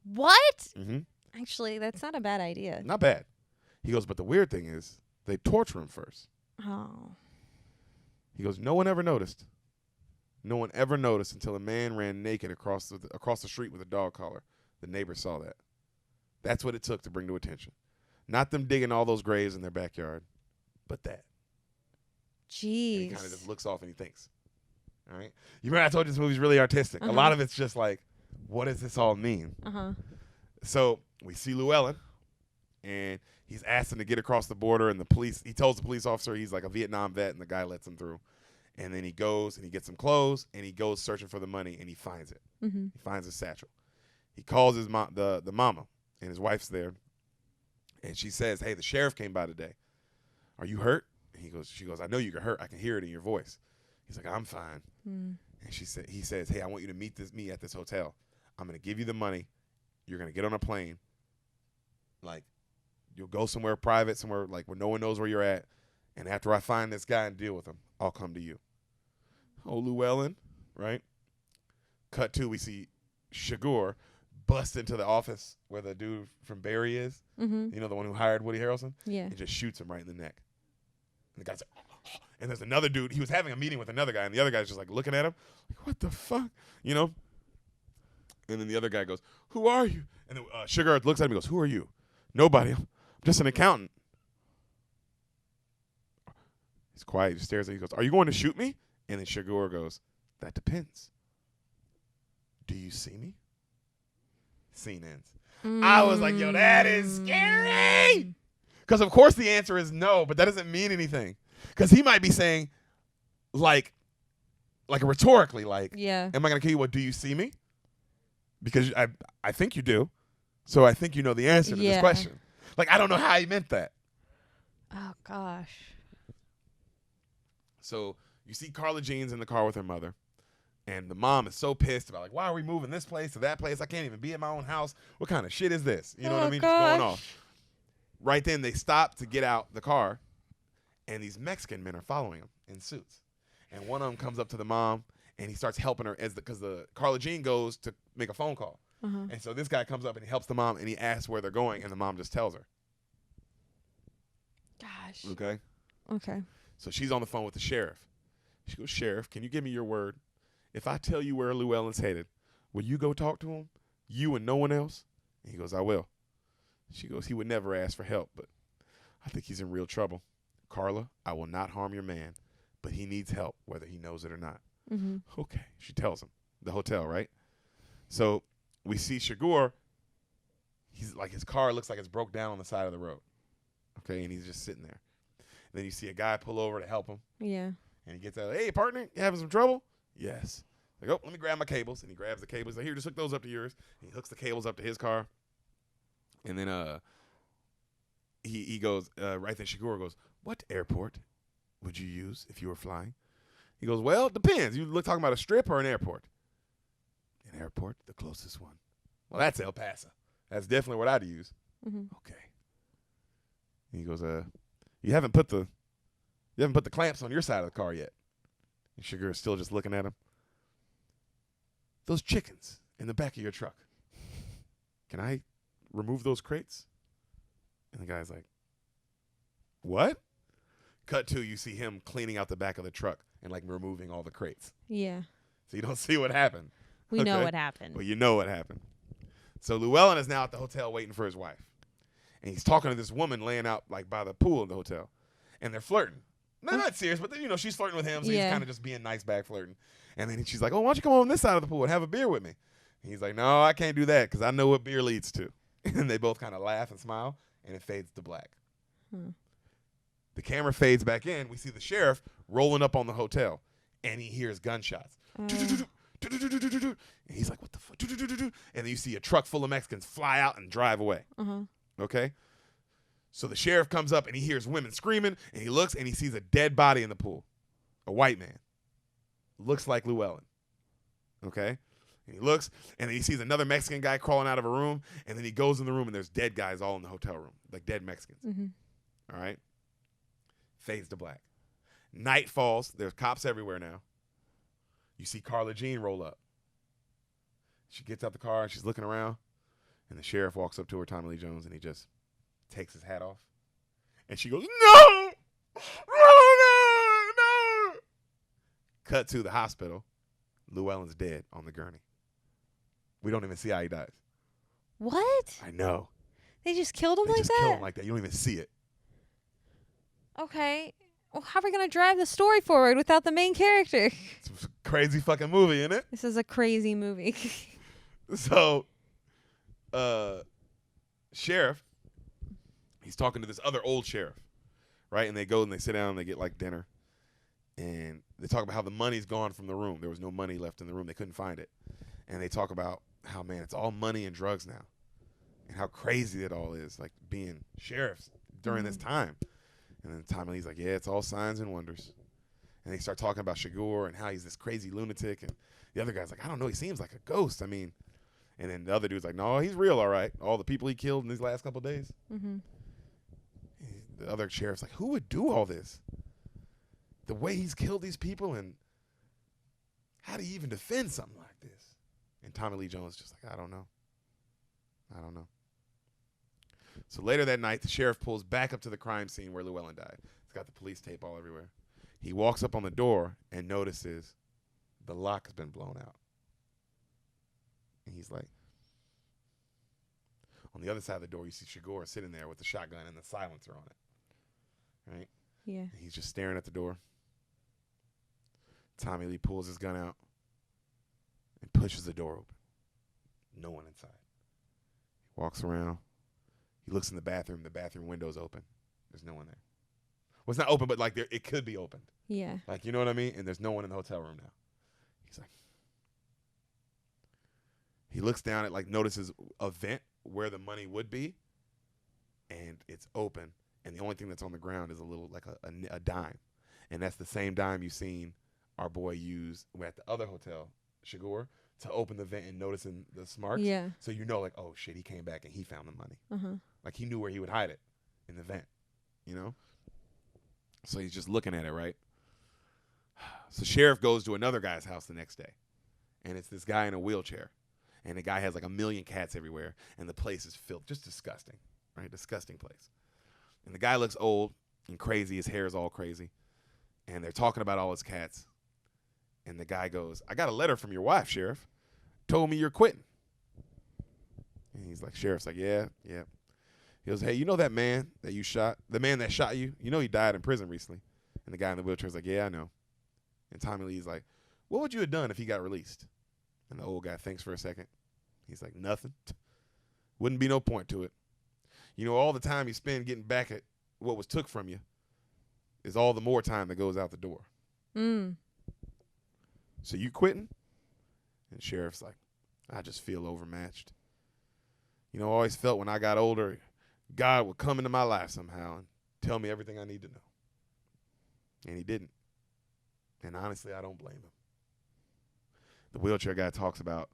B: What?
A: Mm-hmm.
B: Actually, that's not a bad idea.
A: Not bad. He goes, but the weird thing is they torture him first.
B: Oh.
A: He goes, no one ever noticed. No one ever noticed until a man ran naked across the street with a dog collar. The neighbors saw that. That's what it took to bring to attention. Not them digging all those graves in their backyard, but that.
B: Jeez.
A: And he kind of just looks off and he thinks. All right? You remember I told you this movie's really artistic. A lot of it's just like, what does this all mean? So we see Llewellyn, and he's asking to get across the border, and he tells the police officer he's like a Vietnam vet, and the guy lets him through. And then he goes and he gets some clothes, and he goes searching for the money, and he finds it. He finds his satchel. He calls his the mama, and his wife's there, and she says, hey, the sheriff came by today. Are you hurt? And she goes, I know you're hurt. I can hear it in your voice. He's like, I'm fine. And he says, hey, I want you to meet me at this hotel. I'm going to give you the money. You're going to get on a plane. Like, you'll go somewhere private, somewhere like where no one knows where you're at. And after I find this guy and deal with him, I'll come to you. Oh, Llewellyn, right? Cut to, we see Chigurh bust into the office where the dude from Barry is. You know, the one who hired Woody Harrelson? Yeah. And just shoots him right in the neck. And the guy's like, oh. And there's another dude. He was having a meeting with another guy, and the other guy's just like looking at him. Like, what the fuck? You know? And then the other guy goes, who are you? And then Chigurh looks at him and goes, who are you? Nobody. I'm just an accountant. He's quiet. He stares at him. He goes, are you going to shoot me? And then Chigurh goes, that depends. Do you see me? Scene ends. I was like, yo, that is scary. Because, of course, the answer is no, but that doesn't mean anything. Because he might be saying, like rhetorically, like, am I going to kill you? What, do you see me? Because I think you do. So I think you know the answer to this question. Like, I don't know how he meant that.
B: Oh, gosh.
A: So you see Carla Jean's in the car with her mother. And the mom is so pissed about, like, why are we moving this place to that place? I can't even be in my own house. What kind of shit is this? You know what I mean? Just going off. Right then, they stop to get out the car, and these Mexican men are following them in suits. And one of them comes up to the mom, and he starts helping her because the Carla Jean goes to make a phone call. And so this guy comes up, and he helps the mom, and he asks where they're going, and the mom just tells her.
B: Gosh.
A: Okay. So she's on the phone with the sheriff. She goes, Sheriff, can you give me your word? if I tell you where Llewellyn's headed, will you go talk to him? You and no one else? And he goes, I will. She goes, he would never ask for help, but I think he's in real trouble. Carla, I will not harm your man, but he needs help, whether he knows it or not.
B: Mm-hmm.
A: Okay, she tells him. The hotel, right? So we see Chigurh. He's like, his car looks like it's broke down on the side of the road. Okay, and he's just sitting there. And then you see a guy pull over to help him.
B: Yeah.
A: And he gets out, hey, partner, you having some trouble? Yes. Like, oh, let me grab my cables. And he grabs the cables. Like, here, just hook those up to yours. And he hooks the cables up to his car. And then he goes, right then Chigurh goes, what airport would you use if you were flying? He goes, well, it depends. You talking about a strip or an airport? An airport, the closest one. Well, that's El Paso. That's definitely what I'd use.
B: Mm-hmm.
A: Okay. And he goes, you haven't put the clamps on your side of the car yet. And Chigurh is still just looking at him. Those chickens in the back of your truck. Can I remove those crates? And the guy's like, what? Cut to, you see him cleaning out the back of the truck and like removing all the crates.
B: Yeah.
A: So you don't see what happened.
B: We know what happened.
A: Well, you know what happened. So Llewellyn is now at the hotel waiting for his wife. And he's talking to this woman laying out like by the pool in the hotel. And they're flirting. No, not serious, but she's flirting with him, so he's kind of just being nice back flirting. And then she's like, oh, why don't you come on this side of the pool and have a beer with me? And he's like, no, I can't do that because I know what beer leads to. And they both kind of laugh and smile, and it fades to black. The camera fades back in. We see the sheriff rolling up on the hotel, and he hears gunshots. And he's like, what the fuck? And then you see a truck full of Mexicans fly out and drive away. Okay? So the sheriff comes up, and he hears women screaming, and he looks, and he sees a dead body in the pool. A white man. Looks like Llewellyn. Okay? And he looks, and then he sees another Mexican guy crawling out of a room, and then he goes in the room, and there's dead guys all in the hotel room, like dead Mexicans. All right? Fades to black. Night falls. There's cops everywhere now. You see Carla Jean roll up. She gets out the car, and she's looking around, and the sheriff walks up to her, Tommy Lee Jones, and he just takes his hat off. And she goes, no! No! Cut to the hospital. Llewellyn's dead on the gurney. We don't even see how he dies.
B: What?
A: I know.
B: They just killed him
A: They
B: like
A: just
B: that?
A: kill him like that. You don't even see it.
B: Okay. Well, how are we going to drive the story forward without the main character?
A: It's a crazy fucking movie, isn't it?
B: This is a crazy movie.
A: So, sheriff, he's talking to this other old sheriff, right? And they go and they sit down and they get like dinner. And they talk about how the money's gone from the room. There was no money left in the room. They couldn't find it. And they talk about how, man, it's all money and drugs now. And how crazy it all is, like being sheriffs during this time. And then Tommy Lee's like, yeah, it's all signs and wonders. And they start talking about Chigurh and how he's this crazy lunatic. And the other guy's like, I don't know, he seems like a ghost. I mean, and then the other dude's like, no, he's real, all right. All the people he killed in these last couple of days. The other sheriff's like, who would do all this? The way he's killed these people, and how do you even defend something like this? And Tommy Lee Jones is just like, I don't know. So later that night, the sheriff pulls back up to the crime scene where Llewellyn died. He's got the police tape all everywhere. He walks up on the door and notices the lock has been blown out. And he's like, on the other side of the door, you see Chigurh sitting there with the shotgun and the silencer on it. Right?
B: Yeah.
A: And he's just staring at the door. Tommy Lee pulls his gun out and pushes the door open. No one inside. He walks around. He looks in the bathroom. The bathroom window's open. There's no one there. Well, it's not open, but like it could be opened.
B: Yeah.
A: Like, you know what I mean? And there's no one in the hotel room now. He's like, he looks down at, like, notices a vent where the money would be, and it's open. And the only thing that's on the ground is a little, like a dime. And that's the same dime you've seen our boy use at the other hotel, Chigurh, to open the vent and noticing the smarts.
B: Yeah.
A: So you know, like, oh, shit, he came back and he found the money. Like, he knew where he would hide it in the vent, you know? So he's just looking at it, right? So sheriff goes to another guy's house the next day, and it's this guy in a wheelchair. And the guy has, like, 1 million cats everywhere, and the place is filled. Just disgusting, right? Disgusting place. And the guy looks old and crazy. His hair is all crazy. And they're talking about all his cats. And the guy goes, I got a letter from your wife, Sheriff. Told me you're quitting. And he's like, Sheriff's like, yeah. He goes, hey, you know that man that you shot? The man that shot you? You know he died in prison recently. And the guy in the wheelchair's like, yeah, I know. And Tommy Lee's like, what would you have done if he got released? And the old guy thinks for a second. He's like, nothing. Wouldn't be no point to it. You know, all the time you spend getting back at what was took from you is all the more time that goes out the door. So you quitting? And Sheriff's like, I just feel overmatched. You know, I always felt when I got older, God would come into my life somehow and tell me everything I need to know. And he didn't. And honestly, I don't blame him. The wheelchair guy talks about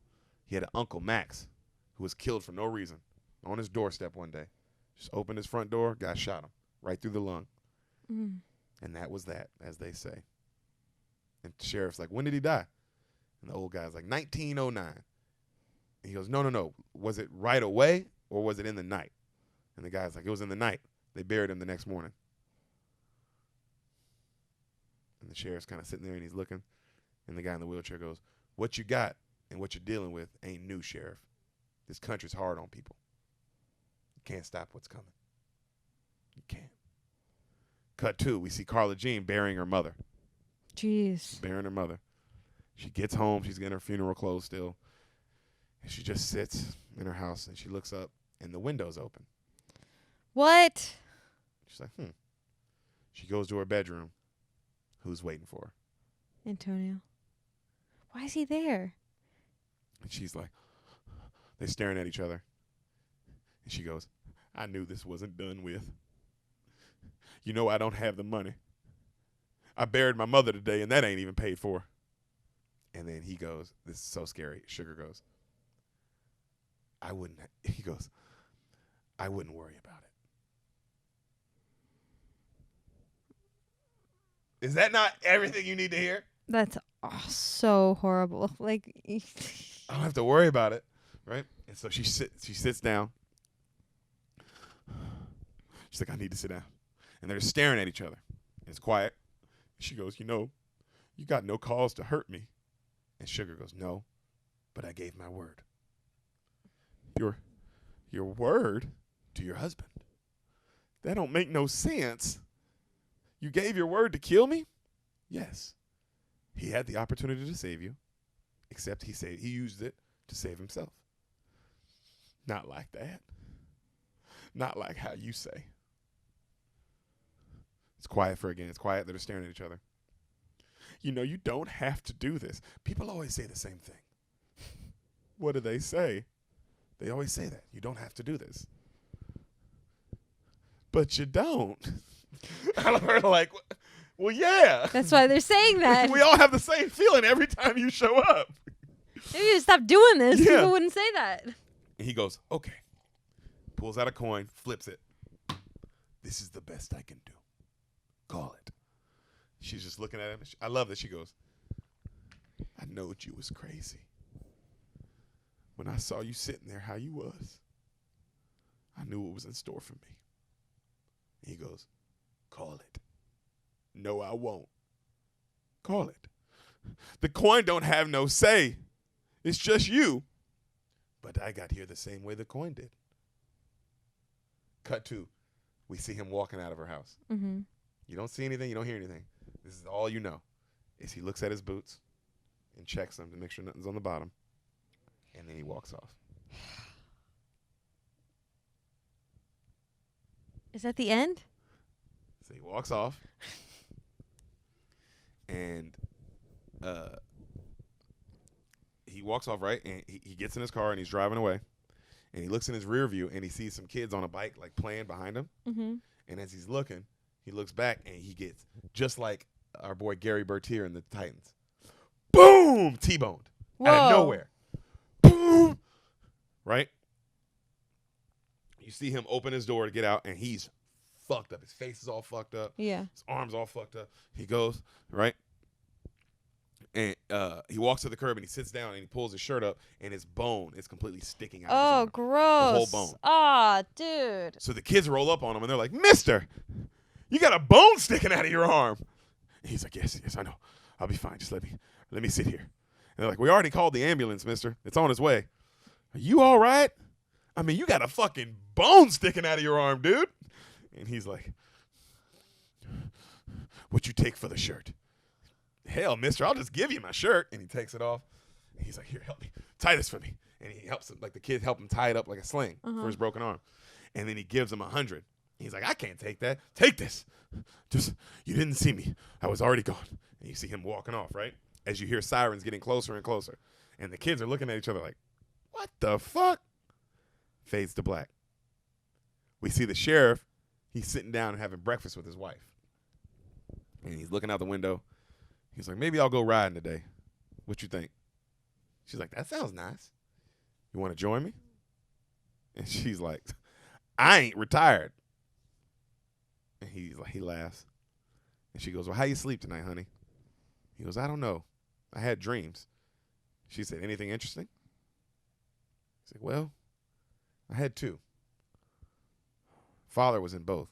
A: he had an Uncle Max who was killed for no reason on his doorstep one day. Just opened his front door, guy shot him right through the lung. And that was that, as they say. And the sheriff's like, when did he die? And the old guy's like, 1909. And he goes, no. Was it right away or was it in the night? And the guy's like, it was in the night. They buried him the next morning. And the sheriff's kind of sitting there and he's looking. And the guy in the wheelchair goes, what you got and what you're dealing with ain't new, Sheriff. This country's hard on people. You can't stop what's coming. You can't. Cut 2, we see Carla Jean burying her mother.
B: Jeez.
A: Burying her mother. She gets home. She's getting her funeral clothes still. And she just sits in her house and she looks up and the window's open.
B: What?
A: She's like, She goes to her bedroom. Who's waiting for her?
B: Antonio. Why is he there?
A: And she's like, they're staring at each other. And she goes, I knew this wasn't done with. You know I don't have the money. I buried my mother today, and that ain't even paid for. And then he goes, this is so scary. Chigurh goes, I wouldn't worry about it. Is that not everything you need to hear?
B: That's so horrible. Like,
A: I don't have to worry about it, right? And so she sits down. She's like, I need to sit down. And they're staring at each other. And it's quiet. She goes, you know, you got no cause to hurt me. And Chigurh goes, no, but I gave my word. Your word to your husband? That don't make no sense. You gave your word to kill me? Yes. He had the opportunity to save you, except he used it to save himself. Not like that. Not like how you say. It's quiet for again. It's quiet. They're staring at each other. You know, you don't have to do this. People always say the same thing. What do they say? They always say that. You don't have to do this. But you don't. I'm like, well, yeah.
B: That's why they're saying that.
A: We all have the same feeling every time you show up.
B: Maybe you stop doing this. Yeah. People wouldn't say that.
A: And he goes, okay. Pulls out a coin, flips it. This is the best I can do. Call it. She's just looking at him. I love that she goes, I knowed you was crazy. When I saw you sitting there how you was, I knew what was in store for me. He goes, call it. No, I won't. Call it. The coin don't have no say. It's just you. But I got here the same way the coin did. Cut 2. We see him walking out of her house.
B: Mm-hmm.
A: You don't see anything. You don't hear anything. This is all you know. Is he looks at his boots and checks them to make sure nothing's on the bottom. And then he walks off.
B: Is that the end?
A: So he walks off. And he walks off, right? And he gets in his car and he's driving away. And he looks in his rear view and he sees some kids on a bike like playing behind him.
B: Mm-hmm.
A: And as he's looking, he looks back and he gets just like our boy Gary Bertier in the Titans. Boom! T-boned. Out of nowhere. Boom! Right? You see him open his door to get out and he's fucked up. His face is all fucked up.
B: Yeah.
A: His arms all fucked up. He goes, right? And he walks to the curb and he sits down and he pulls his shirt up and his bone is completely sticking out.
B: Oh, gross.
A: The whole bone.
B: Ah, dude.
A: So the kids roll up on him and they're like, Mister, you got a bone sticking out of your arm. And he's like, yes, I know. I'll be fine. Just let me Let me sit here. And they're like, we already called the ambulance, mister. It's on its way. Are you all right? I mean, you got a fucking bone sticking out of your arm, dude. And he's like, what you take for the shirt? Hell, mister, I'll just give you my shirt. And he takes it off. And he's like, here, help me. Tie this for me. And he helps him, like the kid helped him tie it up like a sling for his broken arm. And then he gives him 100. He's like, I can't take that. Take this. Just, you didn't see me. I was already gone. And you see him walking off, right? As you hear sirens getting closer and closer. And the kids are looking at each other like, what the fuck? Fades to black. We see the sheriff. He's sitting down and having breakfast with his wife. And he's looking out the window. He's like, maybe I'll go riding today. What you think? She's like, that sounds nice. You want to join me? And she's like, I ain't retired. And he's like, he laughs. And she goes, well, how you sleep tonight, honey? He goes, I don't know. I had dreams. She said, anything interesting? He's like, well, I had 2. Father was in both.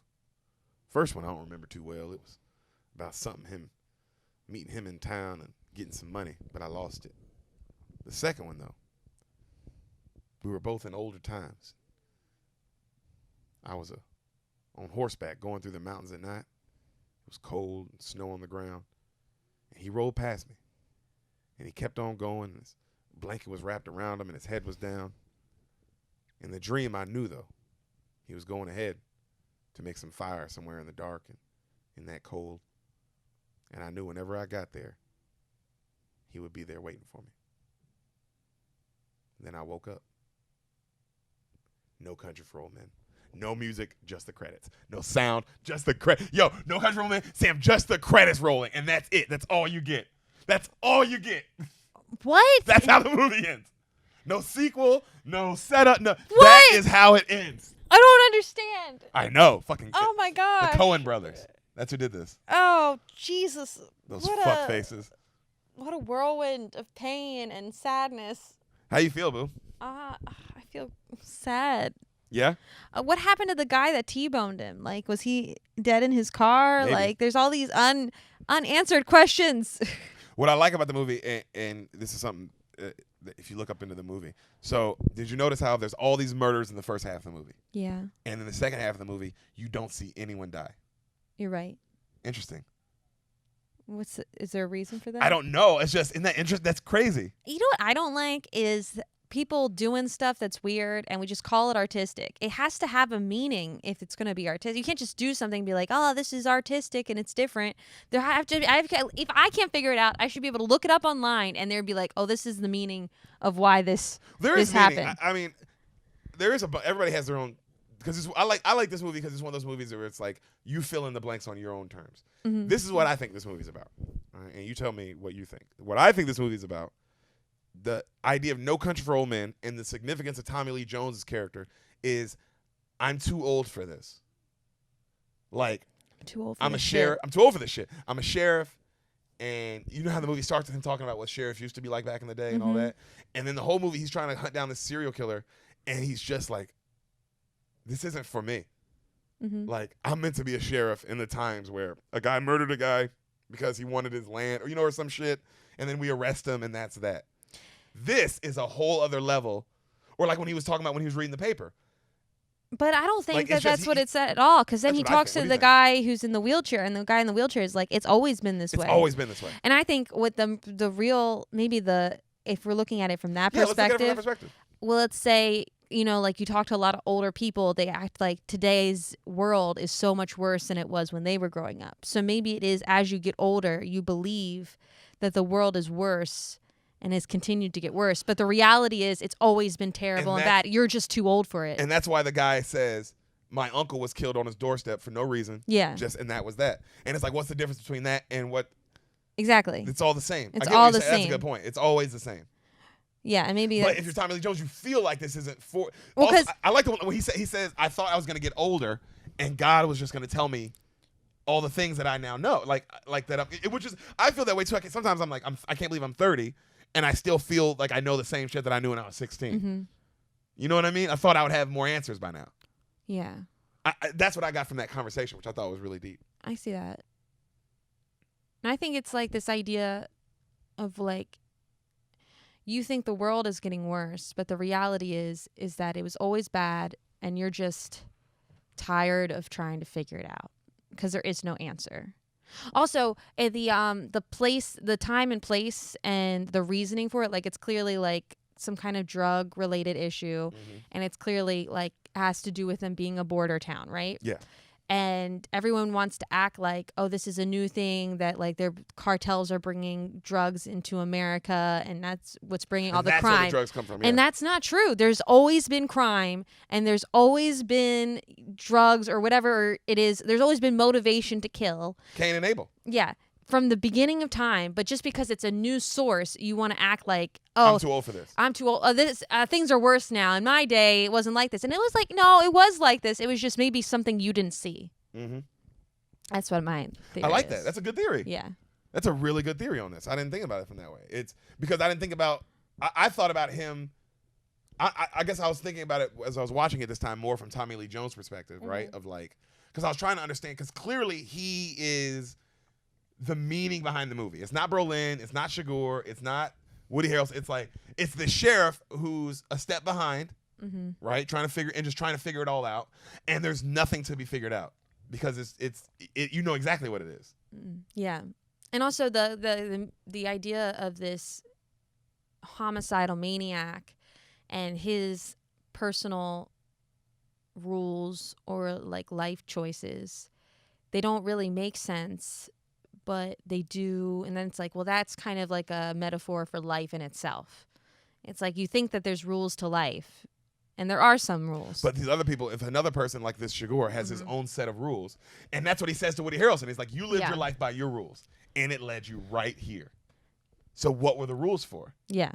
A: First one I don't remember too well. It was about something, meeting him in town and getting some money, but I lost it. The second one, though, we were both in older times. I was on horseback going through the mountains at night. It was cold and snow on the ground. And he rolled past me. And he kept on going. His blanket was wrapped around him and his head was down. In the dream, I knew, though, he was going ahead to make some fire somewhere in the dark and in that cold. And I knew whenever I got there, he would be there waiting for me. Then I woke up. No Country for Old Men. No music, just the credits. No sound, just the credits. Yo, No Country for Old Men, Sam, just the credits rolling. And that's it. That's all you get. That's all you get.
B: What?
A: That's how the movie ends. No sequel, no setup. No.
B: What?
A: That is how it ends.
B: I don't understand.
A: I know. Fucking.
B: Oh, my God.
A: The Coen brothers. That's who did this.
B: Oh, Jesus.
A: Those fuck faces.
B: What a whirlwind of pain and sadness.
A: How you feel, boo?
B: I feel sad.
A: Yeah?
B: What happened to the guy that T-boned him? Like, was he dead in his car?
A: Maybe.
B: Like, there's all these unanswered questions.
A: What I like about the movie, and this is something, if you look up into the movie. So, did you notice how there's all these murders in the first half of the movie?
B: Yeah.
A: And in the second half of the movie, you don't see anyone die.
B: You're right.
A: Interesting.
B: Is there a reason for that?
A: I don't know. It's just, in that interest, that's crazy.
B: You know what I don't like is people doing stuff that's weird and we just call it artistic. It has to have a meaning if it's going to be artistic. You can't just do something and be like, oh, this is artistic and it's different. If I can't figure it out, I should be able to look it up online and there'd be like, oh, this is the meaning of why this happened.
A: I mean, there is everybody has their own, because I like this movie because it's one of those movies where it's like you fill in the blanks on your own terms. Mm-hmm. This is what I think this movie's about. Right? And you tell me what you think. What I think this movie's about, the idea of No Country for Old Men and the significance of Tommy Lee Jones' character is, I'm too old for this. Like,
B: I'm too old for
A: I'm a sheriff. I'm too old for this shit. I'm a sheriff, and you know how the movie starts with him talking about what sheriffs used to be like back in the day and all that. And then the whole movie, he's trying to hunt down this serial killer, and he's just like, this isn't for me. Mm-hmm. Like, I'm meant to be a sheriff in the times where a guy murdered a guy because he wanted his land, or or some shit, and then we arrest him, and that's that. This is a whole other level. Or like when he was talking about when he was reading the paper.
B: But I don't think that's what it said at all, because then he talks to the guy who's in the wheelchair, and the guy in the wheelchair is like, it's always been this way.
A: It's always been this way.
B: And I think with the real, if we're looking at it from that perspective,
A: let's look at it from that perspective.
B: Well, let's say, like you talk to a lot of older people, they act like today's world is so much worse than it was when they were growing up. So maybe it is, as you get older, you believe that the world is worse and has continued to get worse. But the reality is it's always been terrible and bad. You're just too old for it.
A: And that's why the guy says, my uncle was killed on his doorstep for no reason.
B: Yeah.
A: And that was that. And it's like, what's the difference between that and what?
B: Exactly.
A: It's all the same.
B: It's all the same.
A: That's a good point. It's always the same.
B: Yeah, and maybe.
A: But if you're Tommy Lee Jones, you feel like this isn't for. Well, also, I like the one when he says, I thought I was going to get older, and God was just going to tell me all the things that I now know, like that. Which is, I feel that way too. Sometimes I'm like, I can't believe I'm 30, and I still feel like I know the same shit that I knew when I was 16. Mm-hmm. You know what I mean? I thought I would have more answers by now.
B: Yeah.
A: That's what I got from that conversation, which I thought was really deep.
B: I see that. And I think it's like this idea of like, you think the world is getting worse, but the reality is that it was always bad, and you're just tired of trying to figure it out because there is no answer. Also, the place, the time and place, and the reasoning for it, like it's clearly like some kind of drug related issue, and it's clearly like has to do with them being a border town, right?
A: Yeah.
B: And everyone wants to act like, oh, this is a new thing, that like their cartels are bringing drugs into America, and that's what's bringing all the crime.
A: That's where the drugs come from. Yeah.
B: And that's not true. There's always been crime, and there's always been drugs or whatever it is. There's always been motivation to kill.
A: Cain and Abel.
B: Yeah. From the beginning of time, but just because it's a new source, you want to act like, oh,
A: I'm too old for this.
B: I'm too old. Things are worse now. In my day, it wasn't like this. And it was like, no, it was like this. It was just maybe something you didn't see.
A: Mm-hmm.
B: That's what my theory
A: I like
B: is.
A: that. That's a good theory.
B: Yeah.
A: That's a really good theory on this. I didn't think about it from that way. It's because I didn't think about, I thought about him. I guess I was thinking about it as I was watching it this time more from Tommy Lee Jones' perspective, right? Of like, because I was trying to understand, because clearly he is the meaning behind the movie. It's not Brolin. It's not Chigurh. It's not Woody Harrelson. It's like, it's the sheriff who's a step behind, right? Trying to figure it all out. And there's nothing to be figured out because you know exactly what it is.
B: Yeah. And also the idea of this homicidal maniac and his personal rules or like life choices, they don't really make sense, but they do. And then it's like, well, that's kind of like a metaphor for life in itself. It's like you think that there's rules to life, and there are some rules.
A: But these other people, if another person like this Chigurh has his own set of rules, and that's what he says to Woody Harrelson. He's like, you lived your life by your rules, and it led you right here. So what were the rules for? Yeah.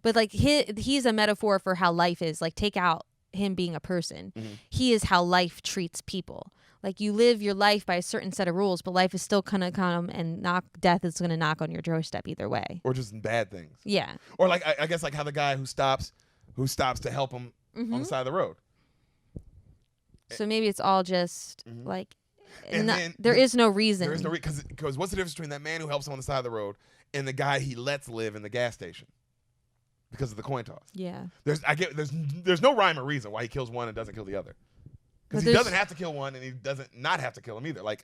B: But like he's a metaphor for how life is. Like take out him being a person. He is how life treats people. Like you live your life by a certain set of rules, but life is still gonna come and death is gonna knock on your doorstep either way.
A: Or just bad things.
B: Yeah.
A: Or like I guess like how the guy who stops to help him on the side of the road.
B: So maybe it's all just like, there is no reason.
A: There is no reason, because what's the difference between that man who helps him on the side of the road and the guy he lets live in the gas station because of the coin toss?
B: Yeah.
A: There's no rhyme or reason why he kills one and doesn't kill the other. Because he doesn't have to kill one and he doesn't not have to kill him either. Like,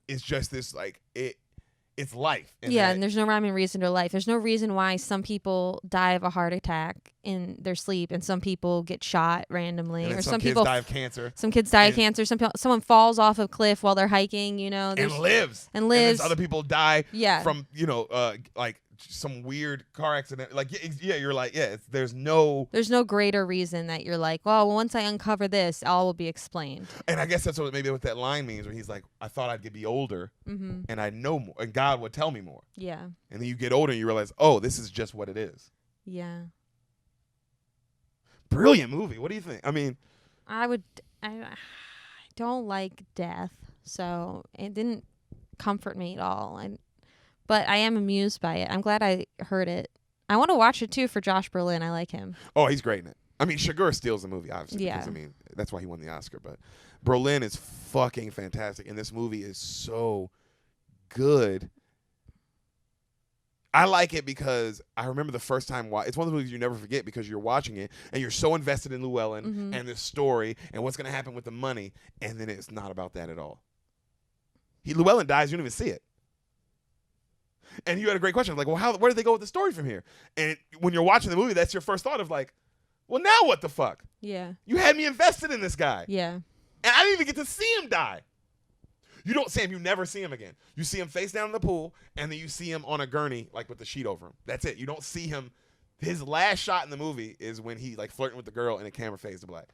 A: it's just this, like, it's life.
B: And there's no rhyme and reason to life. There's no reason why some people die of a heart attack in their sleep and some people get shot randomly. Or some people
A: die of cancer.
B: Some kids die of cancer. Someone falls off a cliff while they're hiking, you know.
A: And lives. And other people die from, like, some weird car accident. Like, you're like, there's no
B: greater reason that you're like, well, once I uncover this, all will be explained.
A: And I guess that's what that line means, when he's like, I thought I'd be older and I'd know more and God would tell me more.
B: Yeah.
A: And then you get older and you realize, oh, this is just what it is.
B: Yeah.
A: Brilliant movie. What do you think? I mean,
B: I don't like death, so it didn't comfort me at all. But I am amused by it. I'm glad I heard it. I want to watch it, too, for Josh Brolin. I like him.
A: Oh, he's great in it. I mean, Chigurh steals the movie, obviously.
B: Yeah.
A: Because, I mean, that's why he won the Oscar. But Brolin is fucking fantastic. And this movie is so good. I like it because I remember the first time. It's one of the movies you never forget because you're watching it and you're so invested in Llewellyn and this story and what's going to happen with the money. And then it's not about that at all. Llewellyn dies. You don't even see it. And you had a great question. Like, well, where did they go with the story from here? And when you're watching the movie, that's your first thought of like, well, now what the fuck?
B: Yeah.
A: You had me invested in this guy.
B: Yeah.
A: And I didn't even get to see him die. You don't see him. You never see him again. You see him face down in the pool, and then you see him on a gurney, like with the sheet over him. That's it. You don't see him. His last shot in the movie is when he like flirting with the girl and the camera fades to black.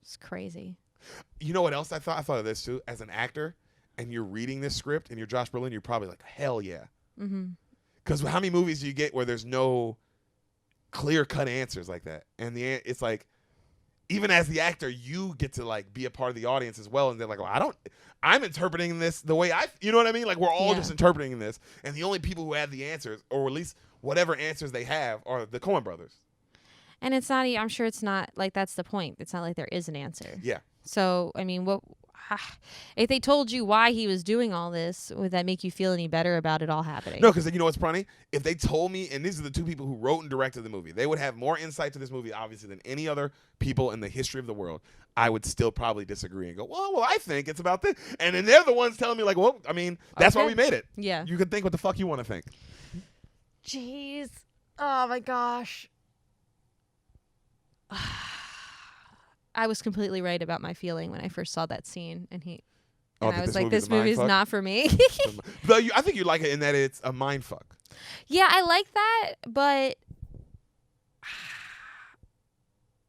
B: It's crazy.
A: You know what else I thought? I thought of this too. As an actor, and you're reading this script, and you're Josh Brolin, you're probably like, hell yeah. Because how many movies do you get where there's no clear-cut answers like that? And it's like, even as the actor, you get to like be a part of the audience as well. And they're like, well, I'm interpreting this the way you know what I mean? Like, we're all just interpreting this. And the only people who have the answers, or at least whatever answers they have, are the Coen brothers.
B: And it's not, I'm sure it's not like, that's the point. It's not like there is an answer.
A: Yeah.
B: So, I mean, if they told you why he was doing all this, would that make you feel any better about it all happening?
A: No, because you know what's funny? If they told me, and these are the two people who wrote and directed the movie, they would have more insight to this movie, obviously, than any other people in the history of the world. I would still probably disagree and go, well, I think it's about this. And then they're the ones telling me, like, well, I mean, that's why we made it.
B: Yeah.
A: You can think what the fuck you want to think.
B: Jeez. Oh, my gosh. I was completely right about my feeling when I first saw that scene, and I was like, "This movie's not for me."
A: Though I think you like it in that it's a mind fuck.
B: Yeah, I like that, but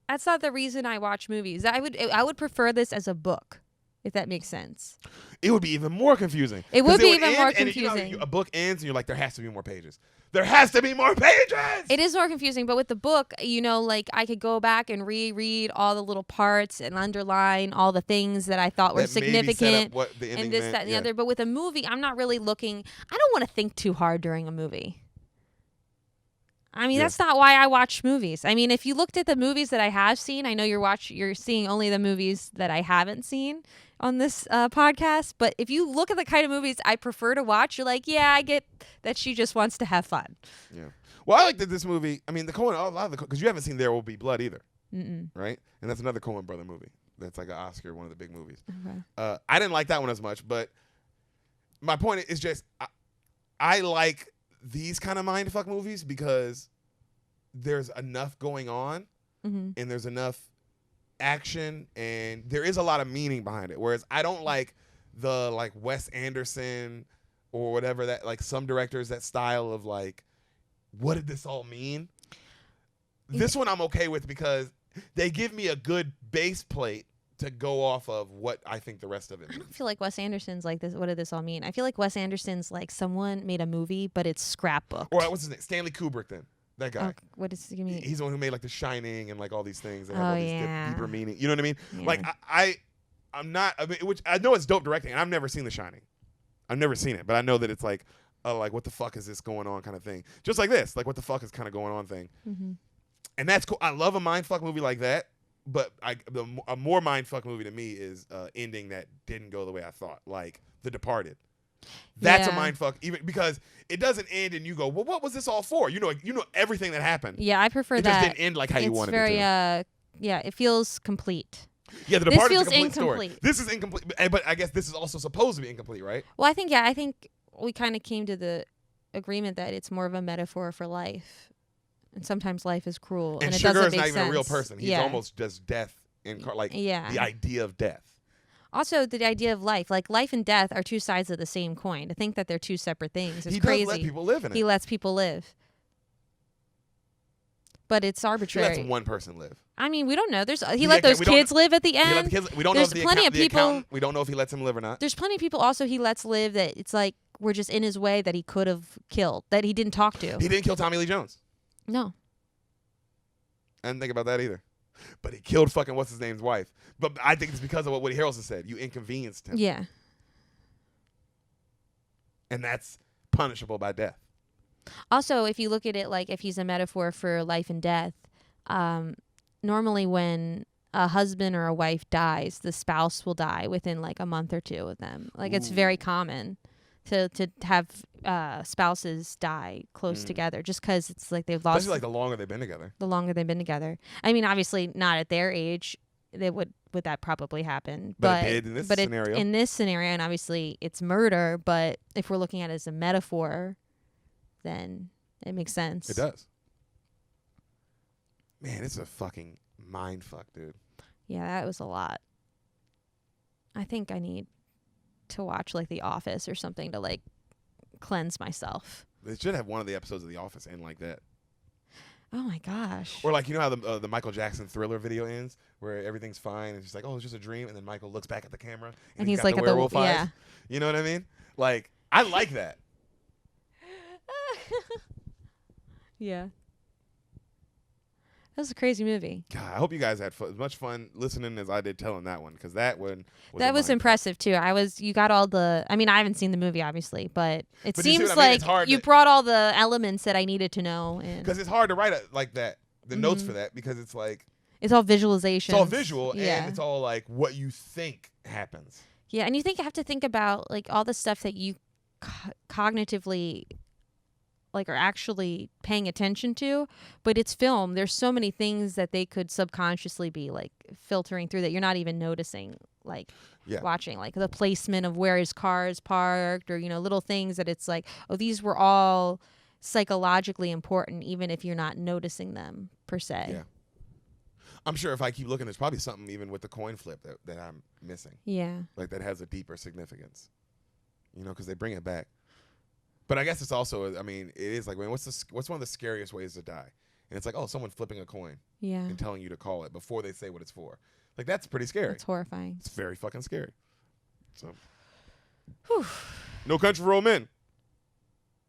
B: that's not the reason I watch movies. I would prefer this as a book, if that makes sense.
A: It would be even more confusing.
B: It would be even more confusing.
A: A book ends, and you're like, there has to be more pages. There has to be more pages.
B: It is more confusing, but with the book, like I could go back and reread all the little parts and underline all the things that I thought were significant,
A: what the ending
B: and this,
A: meant.
B: that, and the other. But with a movie, I'm not really looking. I don't want to think too hard during a movie. I mean, that's not why I watch movies. I mean, if you looked at the movies that I have seen, I know you're seeing only the movies that I haven't seen on this podcast. But if you look at the kind of movies I prefer to watch, you're like, yeah, I get that she just wants to have fun.
A: Yeah. Well, I like that this movie. I mean, because you haven't seen There Will Be Blood either, right? And that's another Coen brother movie. That's like an Oscar, one of the big movies. Okay. I didn't like that one as much, but my point is just I like these kind of mindfuck movies because there's enough going on and there's enough action and there is a lot of meaning behind it. Whereas I don't like the Wes Anderson or whatever, that like some directors, that style of like, what did this all mean? This one I'm okay with because they give me a good base plate to go off of what I think the rest of it means.
B: I don't feel like Wes Anderson's like this. What did this all mean? I feel like Wes Anderson's like someone made a movie, but it's scrapbooked.
A: Or what's his name? Stanley Kubrick then. That guy.
B: What does he mean?
A: He's the one who made like The Shining and like all these things that have all these deeper meaning. You know what I mean? Yeah. Like I'm not. I mean, which I know it's dope directing. And I've never seen The Shining. I've never seen it, but I know that it's like what the fuck is this going on kind of thing. Just like this, like what the fuck is kind of going on thing. Mm-hmm. And that's cool. I love a mindfuck movie like that. But a more mindfuck movie to me is ending that didn't go the way I thought, like The Departed. That's a mindfuck, even because it doesn't end and you go, well, what was this all for? You know everything that happened.
B: Yeah, I prefer that.
A: It just didn't end like how you wanted it to.
B: Yeah, it feels complete.
A: Yeah, The Departed
B: feels
A: is a complete
B: incomplete.
A: Story. This is incomplete, but I guess this is also supposed to be incomplete, right?
B: Well, I think we kind of came to the agreement that it's more of a metaphor for life. And sometimes life is cruel, and it doesn't make sense.
A: Chigurh is not even a real person. He's almost just death, the idea of death.
B: Also, the idea of life, like life and death, are two sides of the same coin. To think that they're two separate things is crazy.
A: He does let people live in it.
B: He lets people live, but it's arbitrary.
A: He lets one person live.
B: I mean, we don't know. He let those kids live at the end.
A: He let the kids, we don't know if we don't know if he lets him live or not.
B: There's plenty of people also he lets live that it's like we're just in his way that he could have killed, that he didn't talk to.
A: He didn't kill Tommy Lee Jones.
B: No.
A: I didn't think about that either. But he killed fucking what's-his-name's wife. But I think it's because of what Woody Harrelson said. You inconvenienced him.
B: Yeah.
A: And that's punishable by death.
B: Also, if you look at it like if he's a metaphor for life and death, normally when a husband or a wife dies, the spouse will die within like a month or two of them. Like it's very common to have spouses die close together just because it's like they've lost.
A: Especially like the longer they've been together.
B: The longer they've been together. I mean, obviously not at their age. They would that probably happen?
A: But it did in this scenario.
B: In this scenario, and obviously it's murder. But if we're looking at it as a metaphor, then it makes sense.
A: It does. Man, it's a fucking mind fuck, dude.
B: Yeah, that was a lot. I think I need to watch like The Office or something to like cleanse myself.
A: They should have one of the episodes of The Office end like that.
B: Oh my gosh.
A: Or like, you know how the Michael Jackson Thriller video ends where everything's fine and it's just like, oh, it's just a dream, and then Michael looks back at the camera and he's got like the werewolf eyes. Yeah. You know what I mean? Like, I like that.
B: Yeah. That was a crazy movie.
A: God, I hope you guys had as much fun listening as I did telling that one, because that one
B: was impressive too. You got all the. I mean, I haven't seen the movie obviously, but it seems like you brought all the elements that I needed to know.
A: Because it's hard to write like that, the notes for that, because it's like
B: It's all visualization.
A: It's all visual, and it's all like what you think happens.
B: Yeah, and you have to think about like all the stuff that you cognitively like are actually paying attention to, but it's film. There's so many things that they could subconsciously be like filtering through that you're not even noticing, like watching, like the placement of where his car is parked, or little things that it's like, oh, these were all psychologically important, even if you're not noticing them per se.
A: Yeah. I'm sure if I keep looking, there's probably something even with the coin flip that I'm missing.
B: Yeah.
A: Like that has a deeper significance, because they bring it back. But I guess it's also, I mean, it is like, man, what's one of the scariest ways to die? And it's like, oh, someone flipping a coin and telling you to call it before they say what it's for. Like, that's pretty scary.
B: It's horrifying.
A: It's very fucking scary. So, No Country for Old Men.